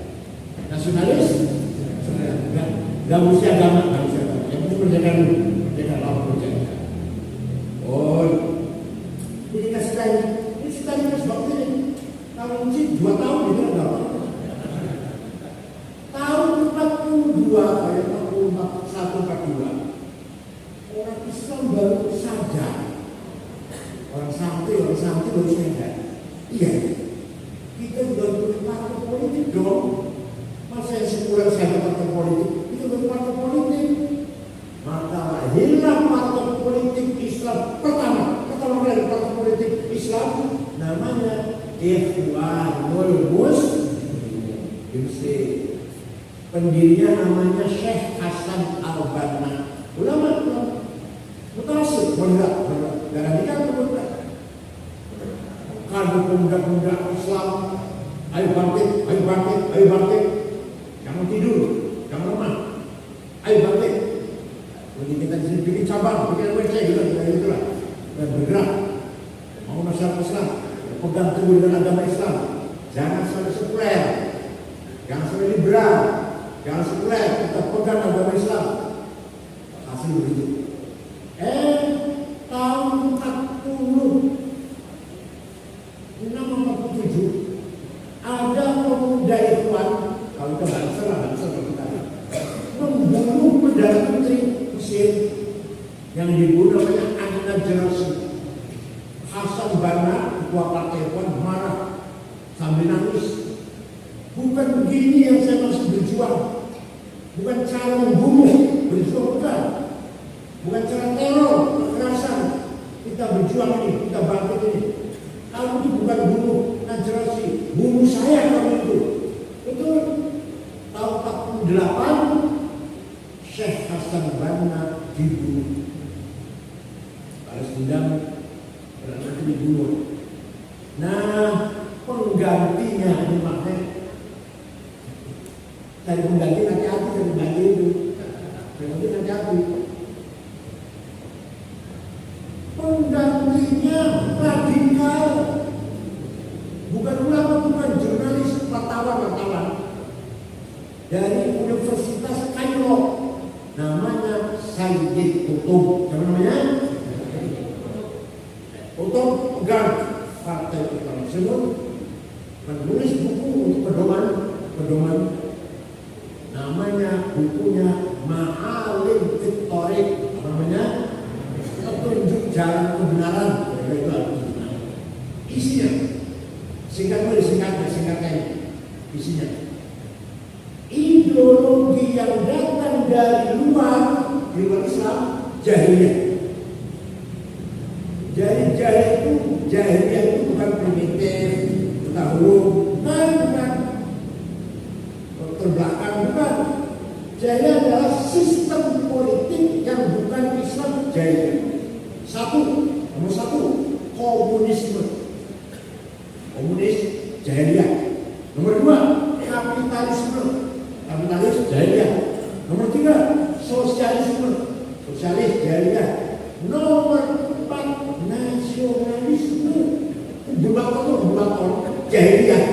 Nasionalis sekuler. Gak mesti agama, gak mesti agama. Yang penting berjaga dulu, berjaga lawan berjaga. Oh, ini kasih tanya, ini ceritanya seperti ini. Kalau mesti 2 tahun itu enggak apa. Tahun 42, kayak 41, 42. Orang Islam baru sadar. Orang santri baru sadar. Iya, kita sudah berpartai politik dong. Masa yang sekuler saya partai politik, itu berpartai politik. Maka lahirlah partai politik Islam pertama kali partai politik Islam namanya Ikhwanul Muslimin. Pendirinya namanya Syekh Hasan Al-Banna. Ulama mutasib, benar. Radikal pemuda. Kader pemuda-pemuda Islam, ayo bangkit. Jangan tidur, jangan lemah. Ayo bangkit. Jadi kita bikin cabang, bikin WC gitu lah. Dan bergerak. Mau masyarakat Islam, pegang teguh dengan agama Islam. Jangan sampai sekuler, jangan sampai liberal, jangan sekuler. Kita pegang agama Islam. Hasil begitu. Tahun 47 ada pemuda Ikhwan, kalau kita bangsa kita membunuh Perdana Menteri Mesir yang dibunuh namanya Ahmad Jarasi. Hasan Banna, ketua partai Ikhwan, marah sambil nangis. Bukan begini yang saya masih berjuang, bukan cara membunuh, berjuang bukan cara teror, kekerasan. Kita berjuang ini, kita bangkit ini. Kamu itu bukan bunuh Najrasi, bunuh saya kamu itu. Betul. Tahun 48 Syekh Hasan Banna dibunuh. Balas dendam, berarti dibunuh. Nah, penggantinya ini makanya dari pengganti hati-hati dari pengganti itu. Pengganti hati-hati. Penggantinya radikal, bukan ulama, bukan jurnalis, wartawan dari Universitas Kairo, namanya Sayyid Qutb. Siapa namanya? Qutb pegang partai Islam tersebut, menulis buku untuk pedoman. Namanya bukunya Ma'alim fit Thoriq. Apa namanya? Petunjuk jalan kebenaran. Isinya singkatnya isinya ideologi yang datang dari luar Islam, jahiliyah. Jadi jahiliyah itu bukan primitif, bukan terbelakang, bukan. Jahiliyah adalah sistem politik yang bukan Islam, jahiliyah. Nomor satu, komunisme. Komunis, jahiliyah. Nomor 2, kapitalisme. Kapitalis, jahiliyah. Nomor 3, sosialisme. Sosialis, jahiliyah. Nomor 4, nasionalisme. Bulat jahiliyah.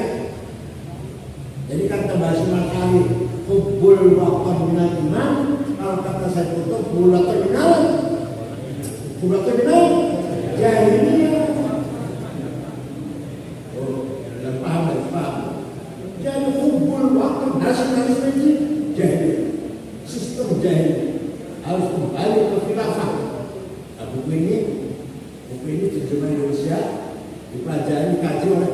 Jadi kata bahasa Makali, hubbul watan minal iman. Kalau kata saya tutup, bulat terminal jahiliyah. Paham. Jadi hubbul watan, nasionalisme ini jahiliyah. Sistem jahiliyah harus kembali ke khilafah. Nah, buku ini terjemah Indonesia, dipelajari, dikaji oleh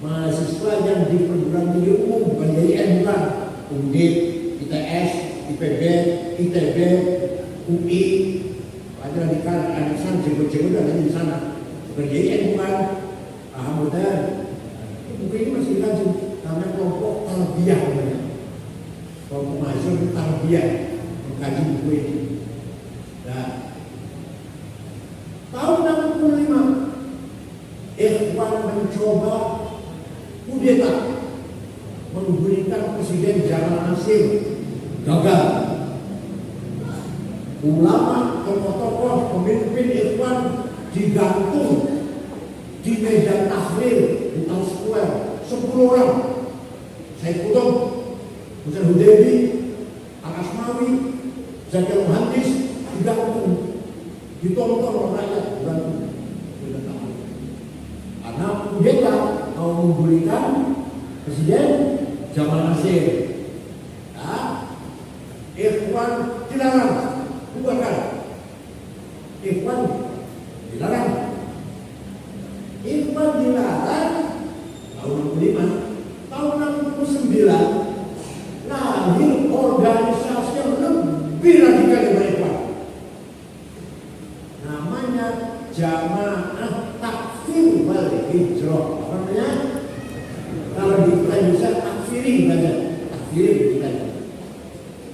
mahasiswa yang di perguruan tinggi umum, bukan IAIN, bukan Undip, ITS, IPB, ITB, UI, Ada radikal, ada san, jenggot-jenggot ada di sana. Berjaya bukan mudah. Mungkin ini masih dikaji namanya kelompok tarbiyah namanya. Kelompok mahasiswa tarbiyah mengkaji buku ini. Nah, tahun 65 Ikhwan mencoba kudeta menggulingkan Presiden Jamal Nasir, gagal. Ulama, tokoh-tokoh, pemimpin Ikhwan digantung di meja tahrir di Times Square 10 orang. Said Qutb, Husain Hudaybi, Al-Asmawi, Zakir Muhandis digantung, ditonton oleh rakyat digantung. Karena kudeta mau menggulingkan Presiden Jamal Nasir. Nah, Ikhwan dilarang, bubarkan. Ikhwan dilarang. Ikhwan dilarang tahun 65. Tahun 69 lahir organisasi yang lebih radikal dari Ikhwan. Namanya Jamaah Takfir wal Hijrah. Apa namanya? Kalau di kita bisa takfiri saja. Takfiri kita.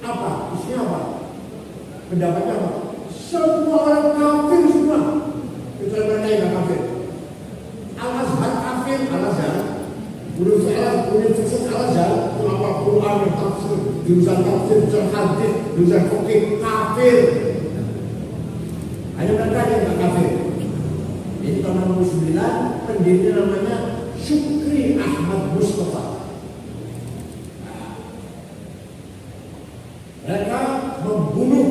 Apa? Isinya apa? Pendapatnya apa? Semua orang kafir semua. Kecuali mereka yang tidak kafir. Al-Azhar kafir, Al-Azhar. Universitas Al-Azhar itu apa? Quran dan tafsir, jurusan tafsir, jurusan hadis, jurusan fikih, kafir. Hanya mereka yang tidak kafir. Ini tahun 69 pendirinya namanya Syukri Ahmad Mustafa. Mereka membunuh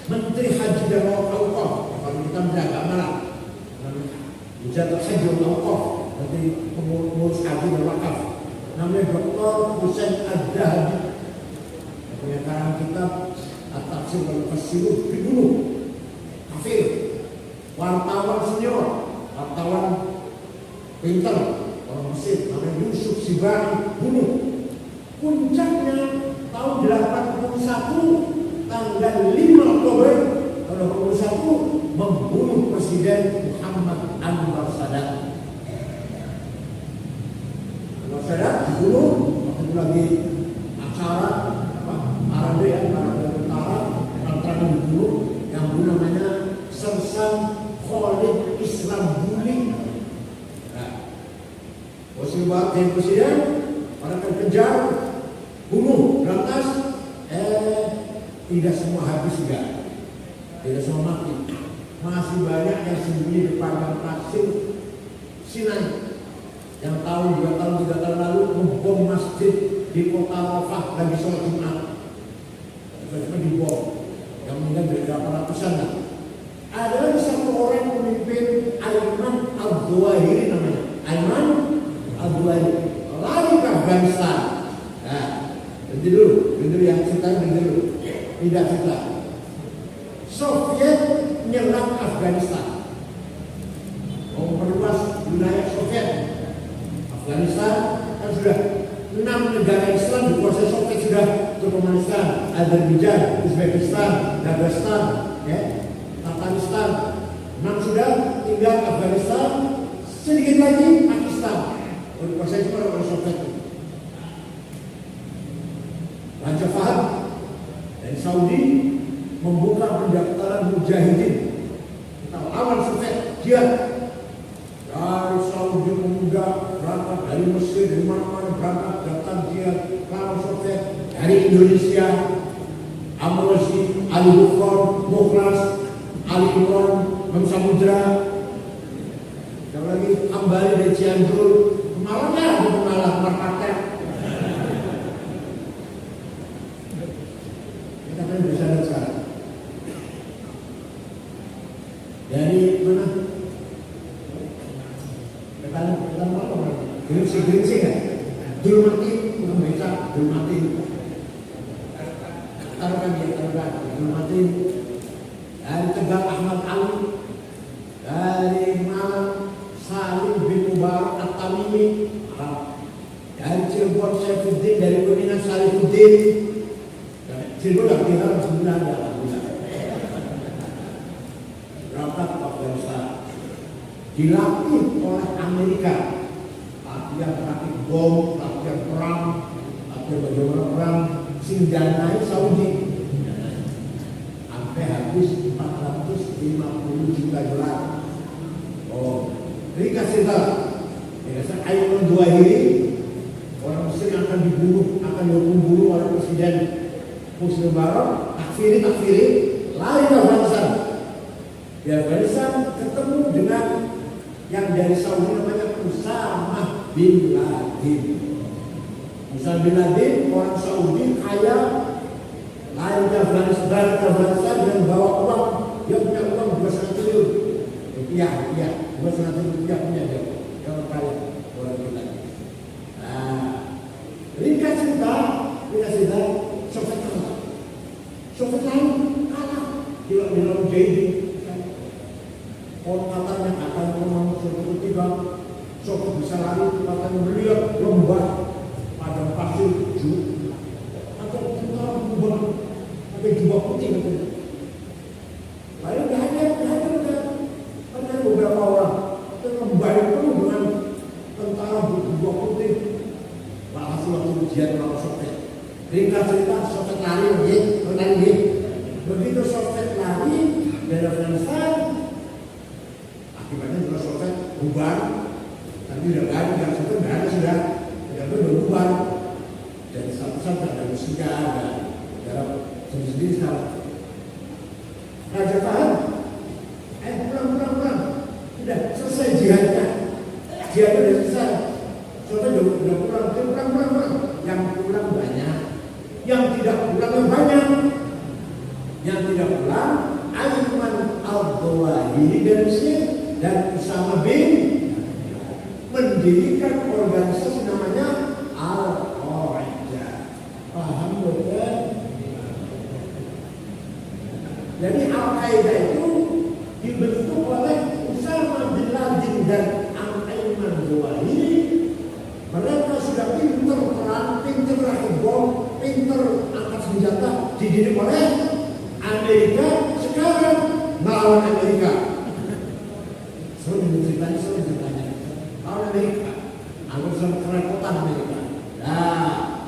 Menteri Haji dan Auqaf. Kalau kita menjaga malam, menjaga haji dan Auqaf, nanti pengurus haji dan wakaf. Namanya Dr. Husain Ad-Dahabi. Punya karang kitab At-Tafsir wal Mufassirun, dibunuh. Kafir. Wartawan senior, wartawan pintar, orang Mesir, namanya Yusuf Sibari, bunuh. Puncaknya tahun 81, tanggal 5 Oktober tahun 81, membunuh Presiden Muhammad Anwar Sadat. Anwar Sadat dibunuh waktu lagi acara Arabian Utara, antara dibunuh, yang bunuh namanya Sersan Khalid Islam Buli. Nah, Posisi Presiden, orang akan kejar, bunuh, berantas. Tidak semua habis juga, tidak semua mati. Masih banyak yang sembunyi di padang pasir Sinai. Yang tahun 2 tahun 3 tahun lalu membom masjid di kota Rafah lagi sholat Jumat. Cuma dibom, yang meninggal dari berapa ratusan lah. Ada lagi satu orang pemimpin, Ayman Al-Zawahiri namanya. Ayman Al-Zawahiri lari ke Afghanistan. Nah, berhenti dulu yang cerita dulu. Tidak cerita. Soviet menyerang Afghanistan, mau memperluas wilayah Soviet. Afghanistan kan sudah 6 negara Islam dikuasai Soviet sudah. Turkmenistan, Azerbaijan, Uzbekistan, Dagestan, Afghanistan, 6 sudah, tinggal Afghanistan, sedikit lagi Pakistan. Dikuasai cuma oleh Soviet. Raja Fahd dari Saudi membuka pendaftaran mujahidin kita lawan Soviet. Dia dari Saudi pemuda berangkat, dari Mesir, dari mana-mana berangkat datang dia lawan Soviet. Dari Indonesia, Amrozi, Ali Bukhor, Mukhlas, Ali Imran, Mam Samudra, yang lagi Ambari dari Cianjur, malahnya ada pengalah marpatek. Kita kan bisa lihat sekarang. Dari mana? Kita mana? Geringsing kan? Dulu mati, belum bisa, dulu mati. Taruhkan dulu mati. Dari Tegal Ahmad Ali, dari Malang Salim bin Mubarak At-Tamimi, dari Cirebon Saifuddin, dari Kuningan Salihuddin. Cirebon tidak bilang sebenarnya, alhamdulillah. dilatih oleh Amerika, latihan rakit bom, latihan perang, latihan bagaimana perang, sindanai Saudi sampai habis 450 juta dolar. Oh, ini kasih tahu, ayo dua ini orang Mesir yang akan dibunuh, akan dibunuh oleh Presiden Hosni Mubarak, takfiri, lari ke Afghanistan. Di Afghanistan ketemu dengan yang dari Saudi namanya Usama bin Laden. Usama bin Laden orang Saudi kaya, lari ke Afghanistan dan bawa uang. Dia punya uang 2,5 triliun rupiah, 2,5 triliun rupiah punya dia. Orang kaya, orang kita. Nah, ringkas cerita Soviet lain kalah di dalam JD. Orang katanya akan memang suatu ketika Soviet bisa lari, katanya melihat lembah padang pasir atau tentara berubah pakai jubah putih katanya. Lalu ada beberapa orang lembah itu dengan tentara berjubah putih. Hasil waktu ujian melawan Soviet. Ringkas cerita Soviet lari. Begitu Soviet lari dari Afghanistan, akibatnya juga Soviet bubar. Tapi udah yang satu nggak ada sudah bubar. Jadi satu-satu ada Rusia, ada negara sendiri sekarang. Raja Tahan, pulang. Udah selesai jihadnya. Jihadnya udah selesai. Soalnya udah pulang. Yang pulang banyak, yang tidak pulang banyak. Yang tidak pulang Ayman al-Zawahiri dari Mesir dan Usama bin mendirikan organisasi namanya Al-Qaeda. Paham betul? Jadi Al-Qaeda itu dibentuk oleh Usama bin Laden dan Ayman al-Zawahiri. Mereka sudah pinter perang, pinter rakit bom, pinter angkat senjata, dididik oleh Amerika. Sekarang melawan Amerika. Selalu ceritanya melawan Amerika. Anggap kerepotan Amerika. Nah,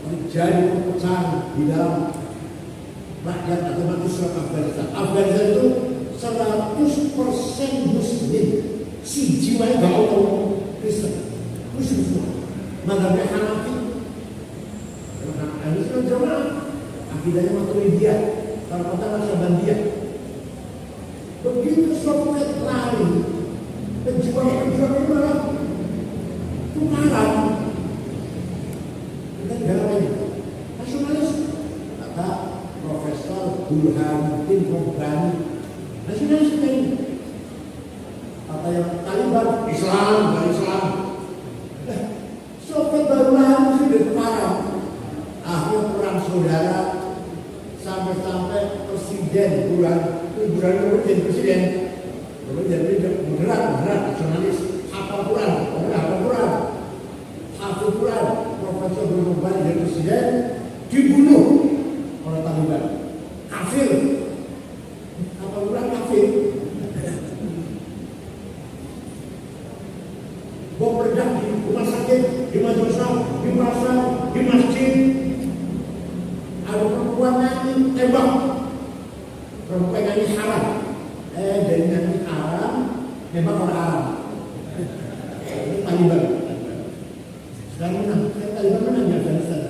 terjadi perpecahan di dalam rakyat atau manusia Afghanistan. Afghanistan itu 100% Muslim. Si jiwanya gak mau Kristen. Muslim semua. Mazhabnya Hanafi. Ini sudah jamaah. Akidahnya Maturidiyah. Kalau kata Naksabandiyah. Begitu Soviet lari, pejuang ini malah tukaran. Kita negara lain. Nasionalis. Kata Profesor Burhanuddin Rabbani. Nasionalis ini. Kata yang Taliban, Islam, bukan Islam. Soviet baru lari sudah tukaran. Akhirnya perang saudara sampai presiden bulan presiden moderat nasionalis hafal Quran Profesor Burhanuddin jadi presiden dibunuh oleh Taliban. Kafir hafal Quran kafir. Bom meledak di rumah sakit, di madrasah, di pasar, di masjid. Ada perempuan nyanyi tembak. Perempuan nyanyi haram. Dari nyanyi haram, tembak orang haram. Ini Taliban. Sekarang menang. Taliban menang di Afghanistan.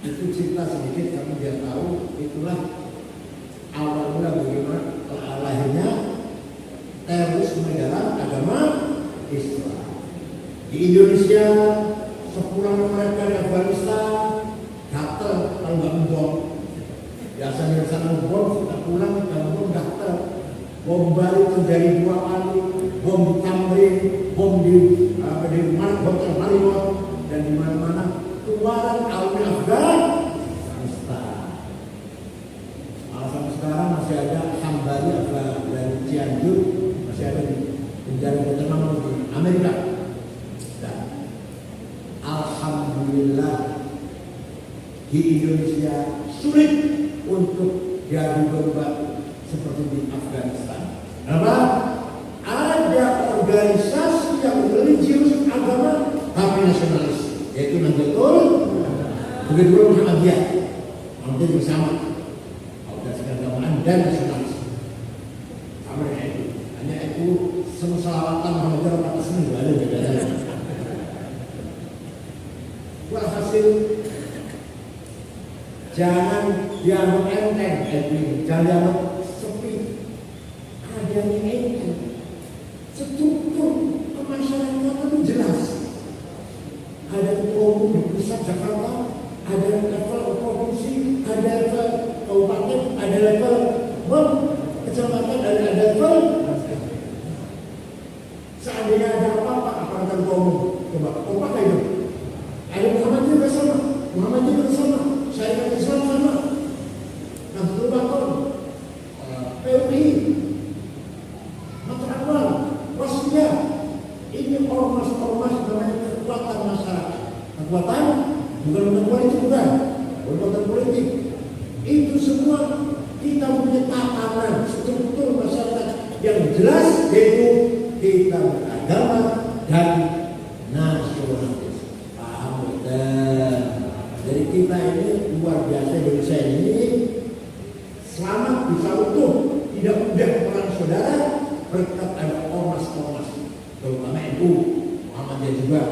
Itu cerita sedikit kami biar tahu. Itulah awal mula bagaimana lahirnya terorisme dalam agama Islam. Di Indonesia, sepulang mereka di Afghanistan, gatel kalau nggak ngebom. Biasanya di sana ngebom, sudah pulang dan bom gatel. Bom Bali terjadi 2 kali, bom di Tamrin, bom di Hotel Marriott, dan di mana-mana keluaran alumni Afghanistan. Sampai sekarang masih ada Hambali dari Cianjur, masih ada di penjara terkenal di Amerika. Dan alhamdulillah di Indonesia sulit untuk jadi korban seperti di Afghanistan. Kenapa? Ada organisasi yang religius agama tapi nasionalis, yaitu Nahdlatul, begitu Muhammadiyah. Muhammadiyah juga sama, organisasi keagamaan dan nasionalis. Sama dengan itu. Hanya itu selawatan Muhammadiyah kata seni nggak ada bedanya. Hasil jangan dianggap enteng, jangan dianggap sepi. Ada yang enteng. Struktur kemasyarakatan itu jelas. Ada ketua umum di pusat Jakarta, ada level provinsi, ada level kabupaten, ada level kecamatan, ada level. Seandainya ada apa-apa, aparatur ketua umum, coba apa itu? Ada Muhammadiyah bersama, Muhammadiyah bersama, Syarikat Islam sama, Nahdlatul Ulama, PUI, Mater Awal, Wasiyah. Ini ormas-ormas namanya kekuatan masyarakat. Kekuatan bukan politik, bukan kekuatan politik. Itu semua kita punya tatanan struktur masyarakat yang jelas, yaitu kita beragama dan nasionalis. Jadi kita ini luar biasa, Indonesia ini selamat bisa utuh, tidak mudah perang saudara berkat ada ormas-ormas, terutama NU, Muhammadiyah juga.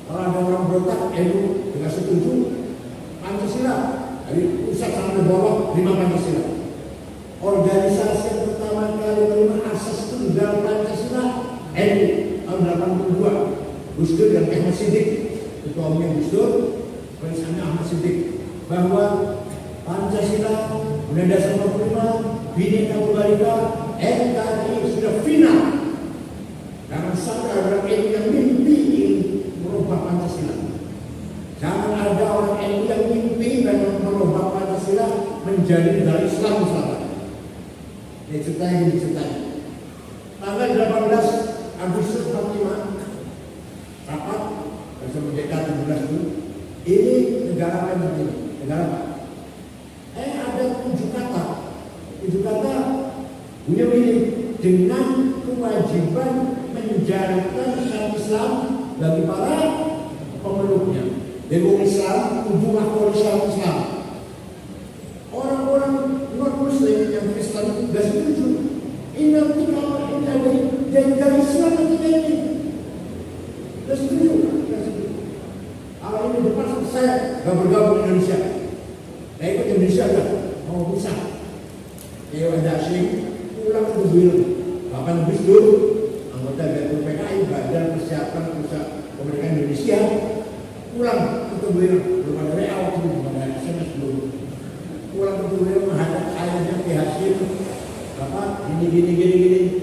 Kalau ada orang berontak, NU tidak setuju Pancasila, dari pusat sampai bawah 5 Pancasila. Organisasi yang pertama kali menerima asas tunggal Pancasila NU tahun 82, Gus Dur dan Ahmad Siddiq. Ketua umum Gus Dur, Presiden Ahmad Siddiq, bahwa Pancasila, Undang-Undang Dasar 45, Bhinneka Tunggal Ika, NKRI sudah final. Jangan sampai ada orang NU yang mimpi ingin merubah Pancasila. Jangan ada orang NU yang mimpi dan merubah Pancasila menjadi negara Islam misalnya. Ini ceritanya. Tanggal 18 Agustus 45, rapat bersama JK 17 itu, ini negara apa ini? Negara apa? Ada 7 kata. 7 kata punya ini dengan kewajiban menjalankan syariat Islam bagi para pemeluknya. Dari orang Islam, kudu ngakui syariat Islam. Orang-orang non-Muslim yang Kristen tidak setuju. Ini nanti kalau ini dari Islam nanti ini. Tidak setuju. Kalau ini depan saya gak bergabung Indonesia. Saya ikut Indonesia aja, mau bisa. Dewan Dasing pulang ke Dubil. Bahkan Gus Dur, anggota BPKI, Badan Persiapan Pusat Kemerdekaan Indonesia, pulang ke Dubil. Belum ada WA waktu itu, belum ada SMS belum. Pulang ke Dubil menghadap ayahnya Ki Hasim. Bapak, gini.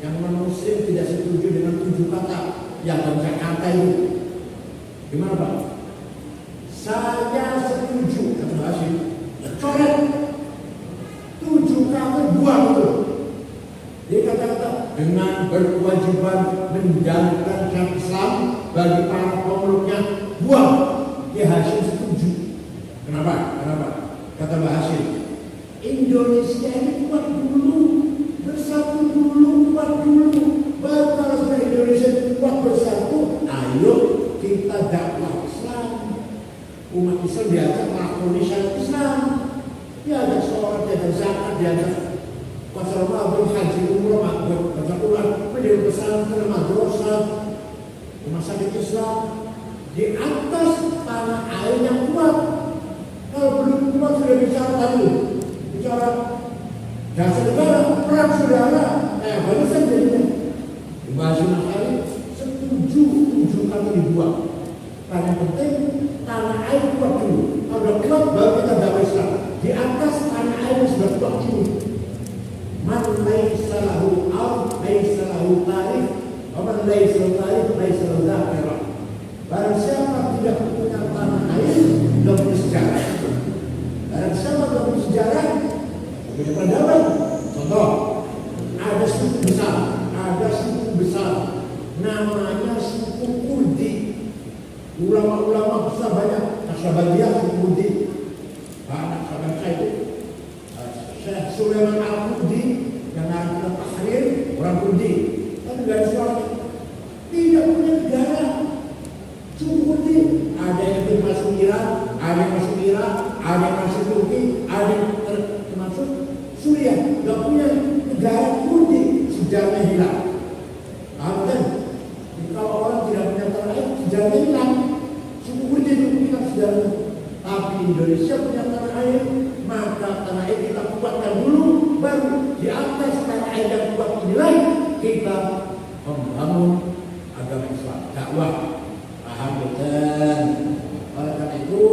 Yang non-Muslim tidak setuju dengan 7 kata yang dalam Jakarta itu. Gimana Pak? Saya setuju, kata Pak Hasim. Coret 7 kata 2 betul. Dia kata-kata dengan berkewajiban menjalankan syariat Islam bagi para pemeluknya, buang. Dia Hasim setuju. Kenapa? Kata Pak Hasim, Indonesia ini kuat dulu, bersatu dulu, kuat dulu. Baru kalau sudah Indonesia kuat bersatu, ayo kita dakwah Islam. Umat Islam diajak melakoni syariat Islam, diajak sholat, diajak zakat, diajak puasa Ramadan, haji, umrah, baca Quran, menjadi pesantren, madrasah, rumah sakit Islam di atas tanah air yang kuat. Kalau belum kuat sudah bicara tadi, bicara jasa negara, perang saudara, barusan jadinya. Bahasa Nabi setuju 7 kali dibuang. Karena penting tanah air kuat dulu. Kalau sudah kuat baru kita dakwah Islam. Di atas tanah air sudah kuat dulu. Man laisa lahu ard, laisa lahu tarikh, wa man laisa lahu tarikh, laisa lahu dhakhirah. Barang siapa tidak punya tanah air, tidak punya sejarah. Barang siapa tidak punya sejarah, punya peradaban. Contoh, ada suku besar, namanya suku Kurdi. Ulama-ulama besar banyak, Naksabandiyah, suku Kurdi. Pak Naksabandiyah itu Sulaiman Al-Qudi yang artinya tahrir, orang Qudi, tapi nggak ada suara. Tidak punya negara. Suku Qudi, ada yang masuk Iran, ada yang masuk Irak, ada yang masuk Turki, ada yang termasuk Suriah. Nggak punya negara Qudi, sejarahnya hilang. Kan? Kalau orang tidak punya tanah air, sejarahnya hilang. Suku Qudi itu hilang sejarahnya. Tapi Indonesia punya tanah air, maka tanah air kita kuatkan dulu, baru di atas tanah air yang kuat inilah kita membangun agama Islam, dakwah. Paham betul? Oleh karena itu,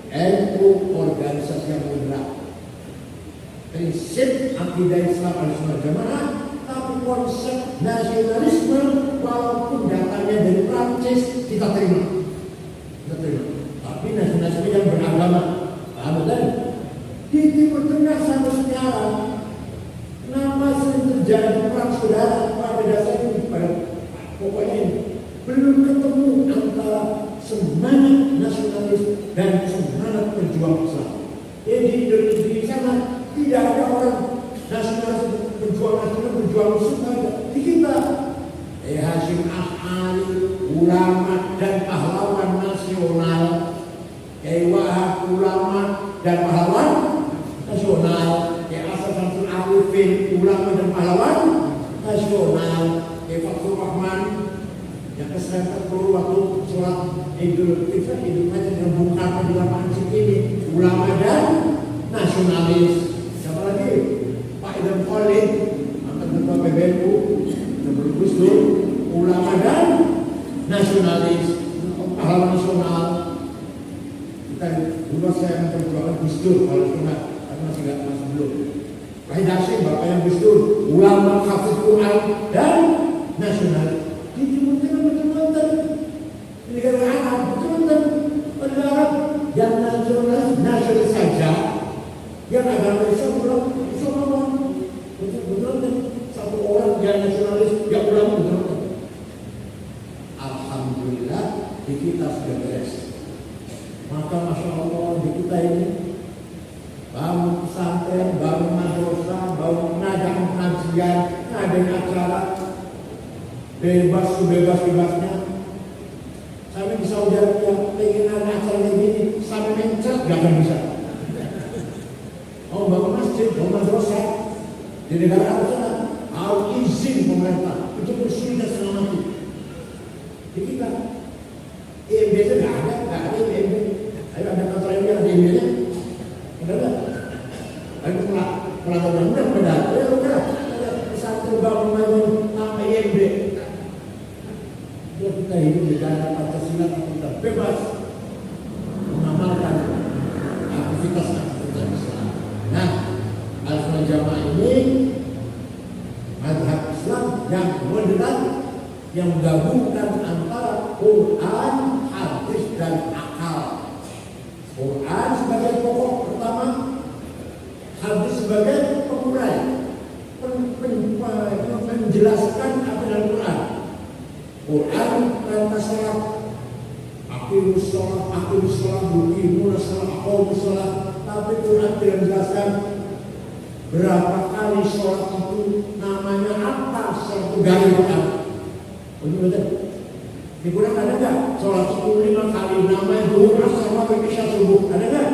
ilmu organisasi yang berat, prinsip akidah Islam Ahlussunnah Jamaah, tapi konsep nasionalisme walaupun datangnya dari Prancis kita terima. Tapi nasionalisme yang beragama. Paham betul? Di Timur Tengah sampai sekarang, kenapa sering terjadi perang saudara pada dasarnya pada pokoknya ini belum ketemu antara semangat nasionalis dan semangat perjuangan Islam. Jadi di Indonesia di sana tidak ada orang nasionalis berjuang Islam di kita. Hasyim Ash'ari, ulama dan pahlawan nasional. Wahab, ulama dan pahlawan nasional. Asal Samsul Arifin, ulama dan pahlawan nasional. Fathur Rahman yang keserempet perlu waktu sholat Idul Fitri, Idul Fitri dengan Bung Karno di lapangan Cikini, ulama dan nasionalis. Siapa lagi? Pak Idam Khalid, mantan ketua PBNU, sebelum Gus Dur, ulama dan nasionalis, pahlawan nasional. Kita dulu saya memperjuangkan Gus Dur kalau cuma masih belum. Wahid Hashim, bapaknya Gus Dur, ulama, hafiz Quran dan nasional. Di Timur Tengah betul-betul di negara Arab betul-betul negara yang nasionalis saja, yang agama Islam belum betul-betul satu orang yang nasionalis yang ulama betul-betul. Alhamdulillah di kita sudah beres. Maka masya Allah di kita ini bangun pesantren, bangun madrasah, bangun pengajian, ngadain acara bebas-bebasnya. Sampai di Saudi Arabia pengen ada acara begini, sampai mencet gak akan bisa. Mau bangun masjid, bangun madrasah di negara Arab sana harus izin pemerintah, itu bersulit dan setengah mati. Di kita IMB itu gak ada IMB. Ayo ada kantor IMB, ada IMB-nya. Ada. Ayo pelanggan mudah pada. Ayo udah pesantren bangun sama IMB. Kita hidup di dalam Pancasila, kita bebas mengamalkan aktivitas Islam. Nah, Ahlussunnah Jamaah ini mazhab Islam yang moderat, yang menggabungkan antara Quran, hadis dan akal. Quran sebagai pokok pertama, hadis sebagai pengurai, menjelaskan apa dalam Quran. Quran perintah salat, aqimus salat, yuqimus salat, aqamus salat. Tapi Quran tidak menjelaskan berapa kali salat itu, namanya apa salat dari Quran. Betul. Di Quran ada nggak salat itu 5 kali, namanya zuhur, asar, maghrib, isya, subuh, ada nggak?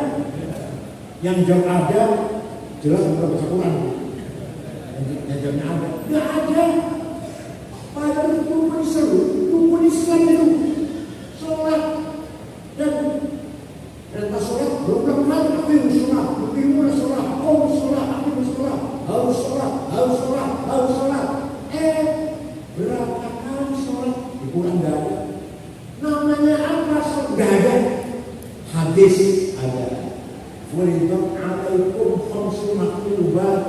Yang jawab ada, jelas bukan baca Quran. Yang jawabnya ada, nggak ada. Padahal itu rukun Islam itu sholat dan perintah sholat berapa kali aqimus sholat, yuqimus sholat, aqamus sholat, aqimus sholat, harus sholat. Berapa kali sholat di Quran nggak ada. Namanya apa sholat nggak ada. Hadis ada. Walidat alaikum khamsu maktubat,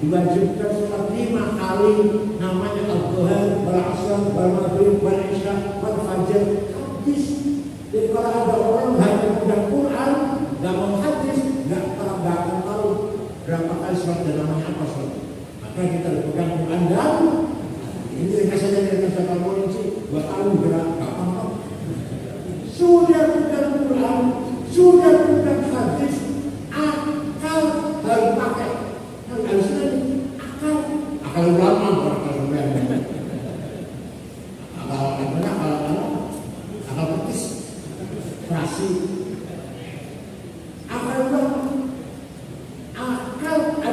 diwajibkan sholat 5 kali, namanya al-dhuhr, wal-asr, wal-maghrib, wal-isya, wal-fajr. Hadis. Jadi kalau ada orang hanya punya Quran, nggak mau hadis, nggak akan tahu berapa kali sholat dan namanya apa sholat. Maka kita pegang Quran dan ini rasanya dengan kata polisi 2 tahun gerak apa? Sudah pegang Quran, sudah pegang hadis, akal harus pakai.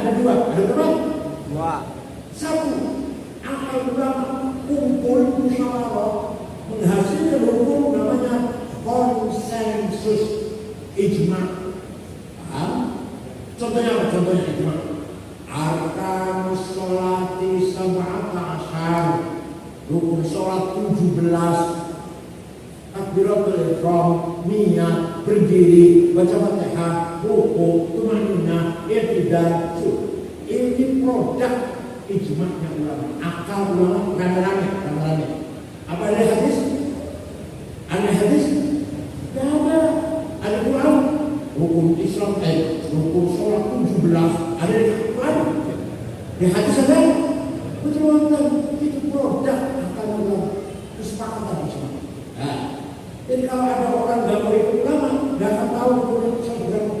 ada dua. Ada berapa? Dua. Satu, akal ulama kumpul musyawarah menghasilkan hukum namanya konsensus ijma. Paham? Contohnya apa? Contohnya ijma. Arkanus sholati sab'ata asyar. Rukun sholat 17. Takbiratul ihram, niat, berdiri, baca Fatihah, ruku, tumanina, i'tidal. Ini produk ijma'nya ulama. Akal ulama rame-rame. Apa ada hadis? Ada hadis? Tidak ada. Ada Quran. Rukun Islam, rukun sholat 17. Ada di Quran. Di hadis ada. Betul, itu produk akal ulama. Kesepakatan Islam. Nah, jadi kalau ada orang nggak mau ikut ulama, nggak akan tahu hukum Islam berapa.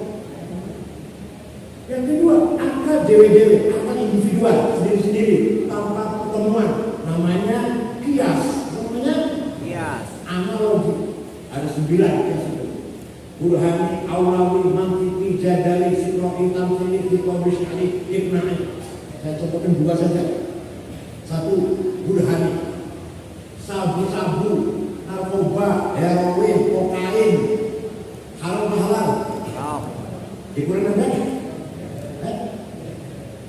Yang kedua, akal dewe-dewe, akal individual, sendiri-sendiri, tanpa pertemuan, namanya kias. Namanya Kias. analogi. Ada 9 kias itu. Burhani, Aulawi, Mantiki, Jadali, Siroki, Tamsili, Fikobi, Syari, Ibnai. Saya contohkan 2 saja. 1, Burhani, sabu-sabu, narkoba, heroin, kokain, halal. Di Quran ada?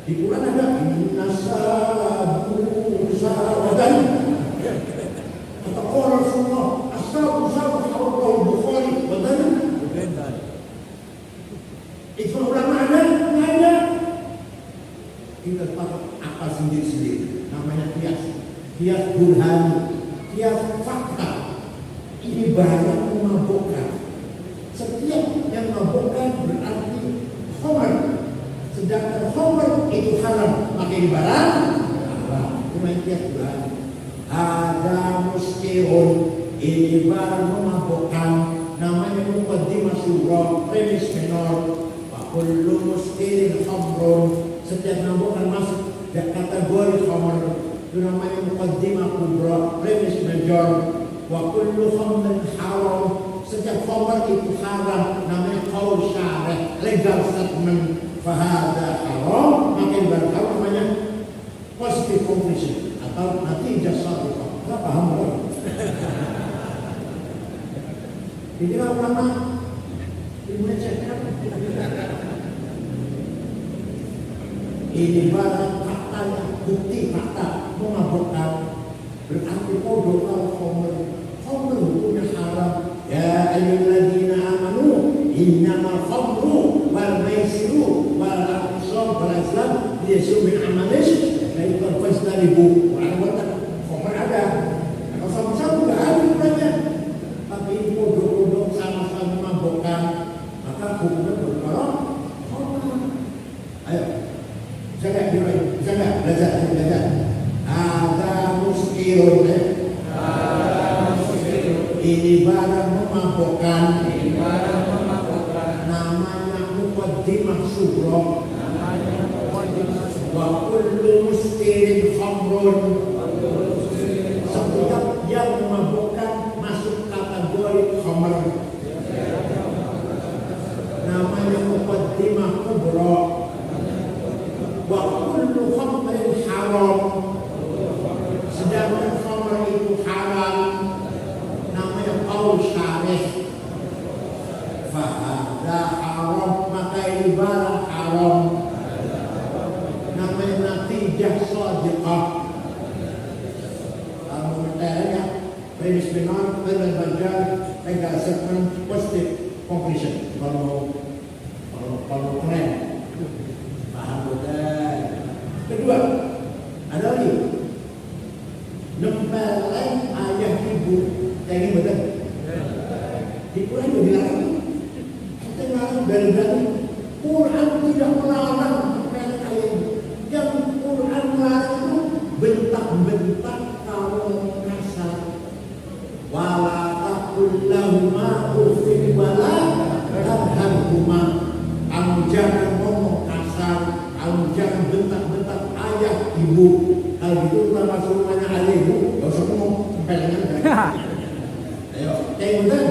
Di Quran ada nasabu sawadan. Kata orang semua asabu Allah Bukhari wadan. Itu ulama ada? Nggak ada. Kita pakai akal sendiri-sendiri. Namanya kias. Kias burhani. Kias fakta. Ini bahaya memabukkan. Setiap yang memabukkan berarti khamar. Sedangkan khamar itu haram. Maka ini barang haram. Cuma kias burhani. Ada muskirun. Ini barang memabukkan. Namanya muqaddimah surah. Premis menor. Wa kullu muskirin khamrun. Setiap memabukkan masuk kategori khamar. Itu namanya muqaddimah kubra. Premis major. Wa kullu khamrin haram. Setiap khamr itu haram. Namanya qaul syarih, legal statement. Fahada haram. Maka yang haram namanya positive conclusion atau natijah shadhiqah. Kita paham kan? Jadi ulama ilmu cekap. Ini barang fakta, bukti fakta memabukkan. Berarti kodoh al-khamr. Khamr hukumnya haram. Ya ayyuhalladzina amanu innamal khamru wal maisiru wal ansab wal azlam rijsun min amalis fajtanibu. Wa'alwatan khamr ada. Kalau sama-sama enggak ada gunanya. Tapi ini kodoh-kodoh sama-sama memabukkan. Maka hukumnya berkara khamr. Ayo. Bisa enggak belajar? Ada muskirun. Ini barang memabukkan. Namanya muqaddimah surah. Wa kullu muskirin khamrun. Setiap yang memabukkan masuk kategori khamr. Namanya muqaddimah kubra. Wa kullu khamrin haram. Sedangkan khamr itu haram. Namanya qaul syarih. Fahada haram. Maka ini barang haram. Namanya natijah shadhiqah. Kalau materinya premis benar, benar bagian, legal statement, positive conclusion. Kalau keren. Paham betul. Kedua, ada lagi. Nempelin ayah ibu. Yang ini betul. Di Quran juga dilarang. Kita larang dari Quran tidak melarang nempelin ayah ibu. Yang Quran melarang itu bentak-bentak kalau kasar. Wala taqul lahuma uffin wala tanharhuma. Kamu jangan ngomong kasar. Kamu jangan bentak-bentak ayah ibu. Kalau gitu kita masuk rumahnya ayah ibu, gak usah ngomong tempelannya. Ayo, yang benar.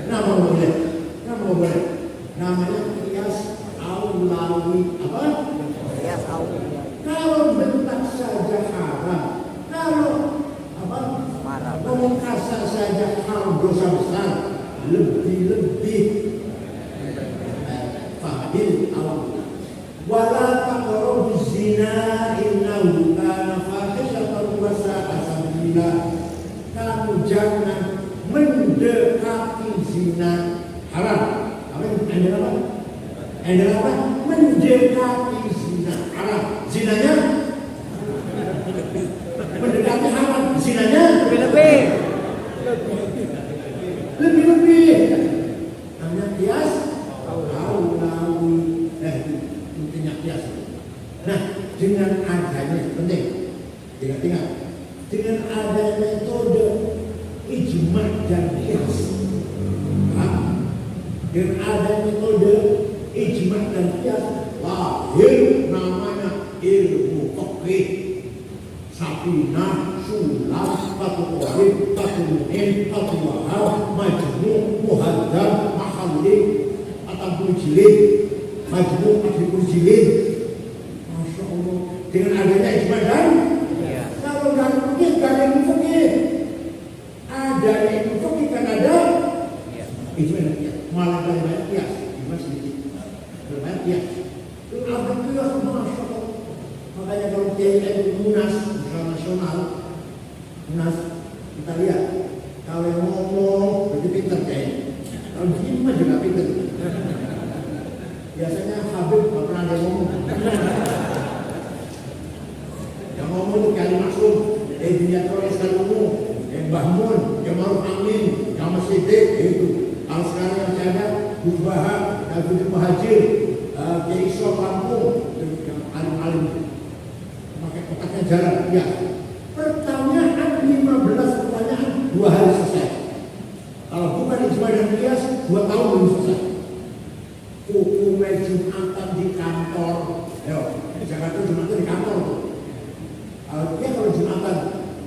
Kenapa boleh? Namanya kias aulawi apa? Kalau bentak saja haram, kalau ngomong kasar saja haram, dosa besar, lebih fadil awal. Wala taqrabu zina innahu kana fahishatan wa sa'a sabila. Kamu jangan mendekati zina, haram. Apa? Mendekati zina, haram. Zinanya mendekati haram, zinanya lebih. Hanya kias, intinya kias. Nah, dengan adanya penting, ingat, dengan adanya metode ijma dan kias, dengan adanya metode ijma dan kias, lahir namanya ilmu fikih. Safinah, Sulam, Fathul Qorib, Fathul Mu'in, Fathul Wahab, Majmu', Muhadzab, Mahallin, Atabul Jilid, Majmu', Atabul Jilid. Masya Allah, dengan adanya ijma dan kalau nggak mungkin gak ada ilmu fikih. Ada ilmu fikih kan ada ijma dan qiyas. Malah lebih banyak qiyas, ijma sedikit. Lebih banyak qiyas. Itu ada qiyas, Masya Allah. Makanya kalau kiai Munas nasional, Munas kita lihat kalau yang ngomong berarti pintar kiai. Kalau begini mah juga pintar. Biasanya Habib nggak pernah ada ngomong. Yang ngomong itu Kiai Maksum, Dunia Trolis Kalumu, yang Mbah Mun, yang Maruf Amin, yang Mas Siddiq, itu. Kalau sekarang yang saya ada Gus Bahar, Abdul Muhajir, Kiai Isra Lampung, yang alim-alim. Pakai kotaknya jalan, ya. Pertanyaan 15 pertanyaan 2 hari selesai. Kalau bukan ijma dan qiyas 2 tahun belum selesai. Hukumnya Jumatan di kantor. Ayo, Jakarta Jumatan di kantor. Kalau Jumatan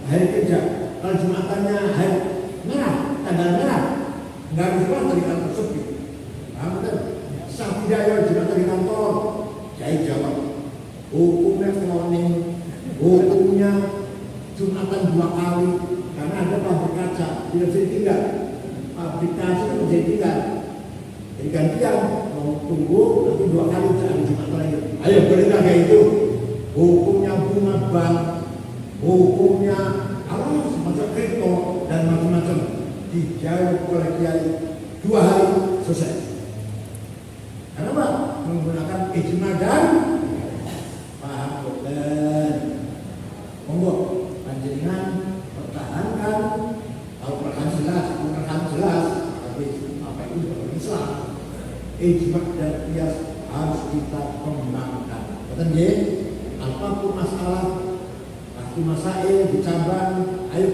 hari kerja, kalau Jumatannya hari merah, tanggal merah, nggak harus Jumatan di kantor sepi. Paham kan? Safidaya Jumatan di kantor, saya jawab. Hukumnya cloning, hukumnya Jumatan 2 kali, karena ada pabrik kaca, tidak bisa ditinggal. Pabrik kaca itu bisa ditinggal. Jadi gantian, mau tunggu nanti 2 kali cari Jumatan lagi. Ayo boleh nggak kayak itu? Hukumnya bunga bank, hukumnya semacam kripto dan macam-macam dijawab oleh kiai 2 hari selesai. Kenapa? Menggunakan ijma dan monggo panjenengan pertahankan kalau pertahanan jelas tapi apa itu Islam ijma dan qiyas harus kita kembangkan. Betul nggih? Apapun masalah pasti masail dicabang, ayo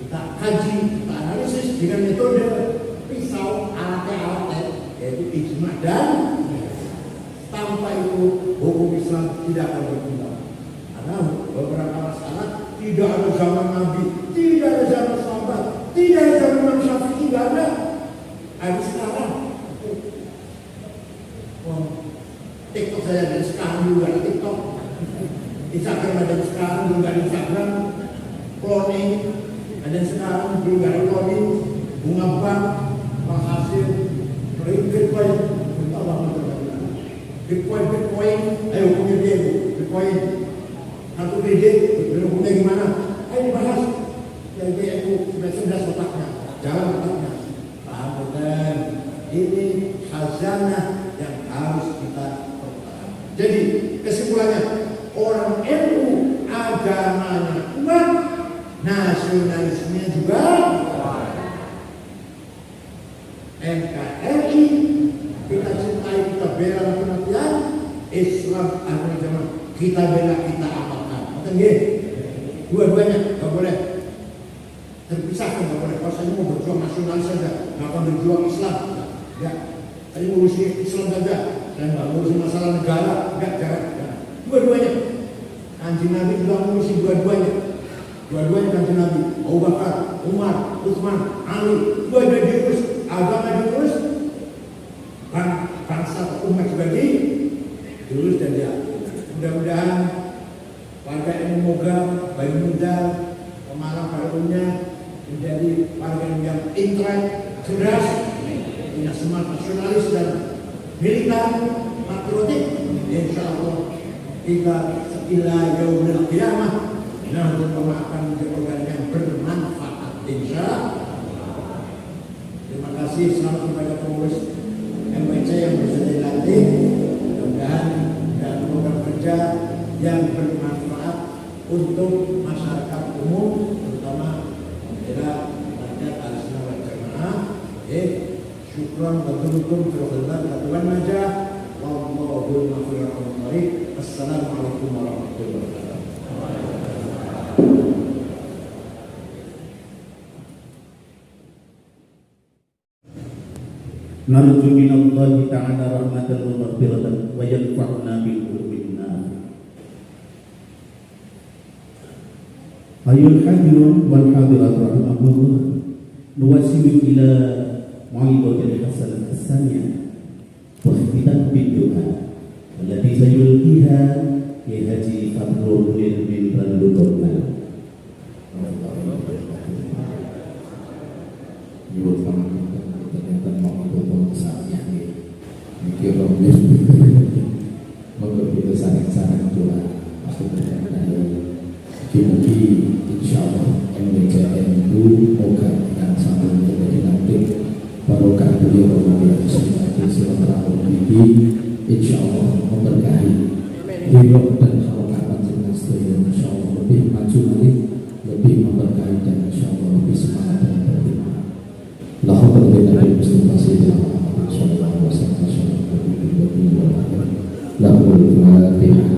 kita kaji, kita analisis dengan metode pisau alat yaitu ijma dan tanpa itu hukum Islam tidak akan berkembang. Karena beberapa masalah tidak ada zaman Nabi, tidak ada zaman sahabat, tidak ada zaman Imam Syafi'i, tidak ada. Ada sekarang. TikTok saya ada sekarang juga ada TikTok. Instagram ada sekarang juga ada Instagram. Cloning ada sekarang juga ada cloning. Bunga bank, penghasil, Bitcoin, Bitcoin, ayo punya dia Bitcoin. Satu kredit, hukumnya gimana? Ayo bahas. Yang itu sudah cerdas otaknya, jalan otaknya. Paham kan? Ini khazanah yang harus kita pertahankan. Jadi kesimpulannya, orang NU agamanya kuat, nasionalismenya juga kuat. NKRI kita cintai, kita bela kematian, Islam agama zaman kita bela, kita amalkan. Betul? Dua-duanya nggak boleh terpisahkan, nggak boleh. Kalau saya mau berjuang nasionalis saja, nggak akan berjuang Islam. Ya, saya ngurusin Islam saja, dan nggak ngurusin masalah negara. Jangan. Dua-duanya. Kanjeng Nabi juga ngurusin dua-duanya. Dua-duanya kanjeng Nabi. Abu Bakar, Umar, Utsman, Ali, dua-duanya diurus. Agama diurus, bangsa atau umat juga diurus dan dia. Mudah-mudahan warga ini moga bayi muda Pemalang pada umumnya menjadi warga yang intelek, cerdas, punya semangat nasionalis dan militan, patriotik. Insya Allah kita ila yaumil qiyamah akan menjadi organ yang bermanfaat. Insya Allah. Terima kasih selamat kepada pengurus MPC yang bisa dilatih. Mudah-mudahan dan program kerja yang bermanfaat untuk masyarakat umum, terutama adalah rakyat Ahlussunnah wal Jamaah. Syukran betul-betul terhadap Tuhan aja. Wallahul muwaffiq. Assalamualaikum warahmatullahi wabarakatuh. Narju minallahi ta'ala rahmatan wa maghfiratan wa yanfa'una bil ulumil nafi'. Ayul hadirun wal hadirat rahimahullah, nuwasilu ila mau'izatil hasanah as-saniyah wa khitan bid-du'a allati sayulqiha ya Haji Fadlul Munir bin Randuqna. Insya Allah MWCN itu moga akan sampai menjadi nanti barokah beliau melalui silaturahmi ini, insya Allah memberkahi hidup dan harokat panjenengan sedaya. Insya Allah lebih maju lagi, lebih memberkahi dan insya Allah lebih semangat dan berterima. Lahum berterima Mustafa Sayyidina Muhammad Sallallahu Alaihi Wasallam. Lahul Fatihah.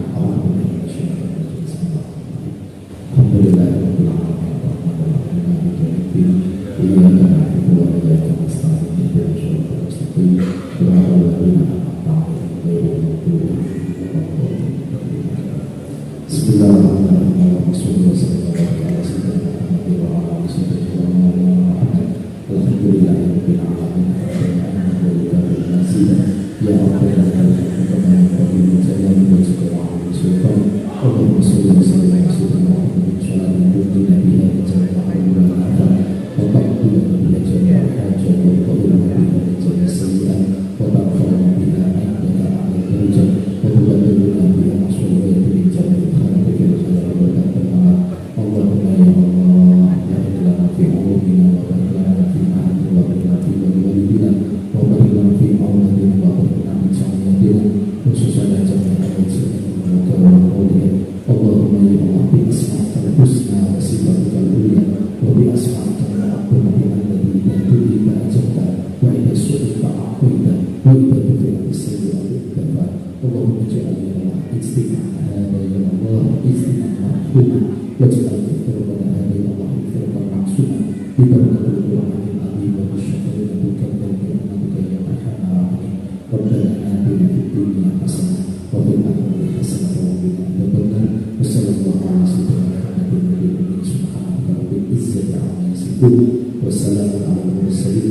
Wassalamualaikum warahmatullahi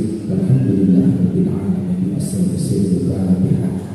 wabarakatuh.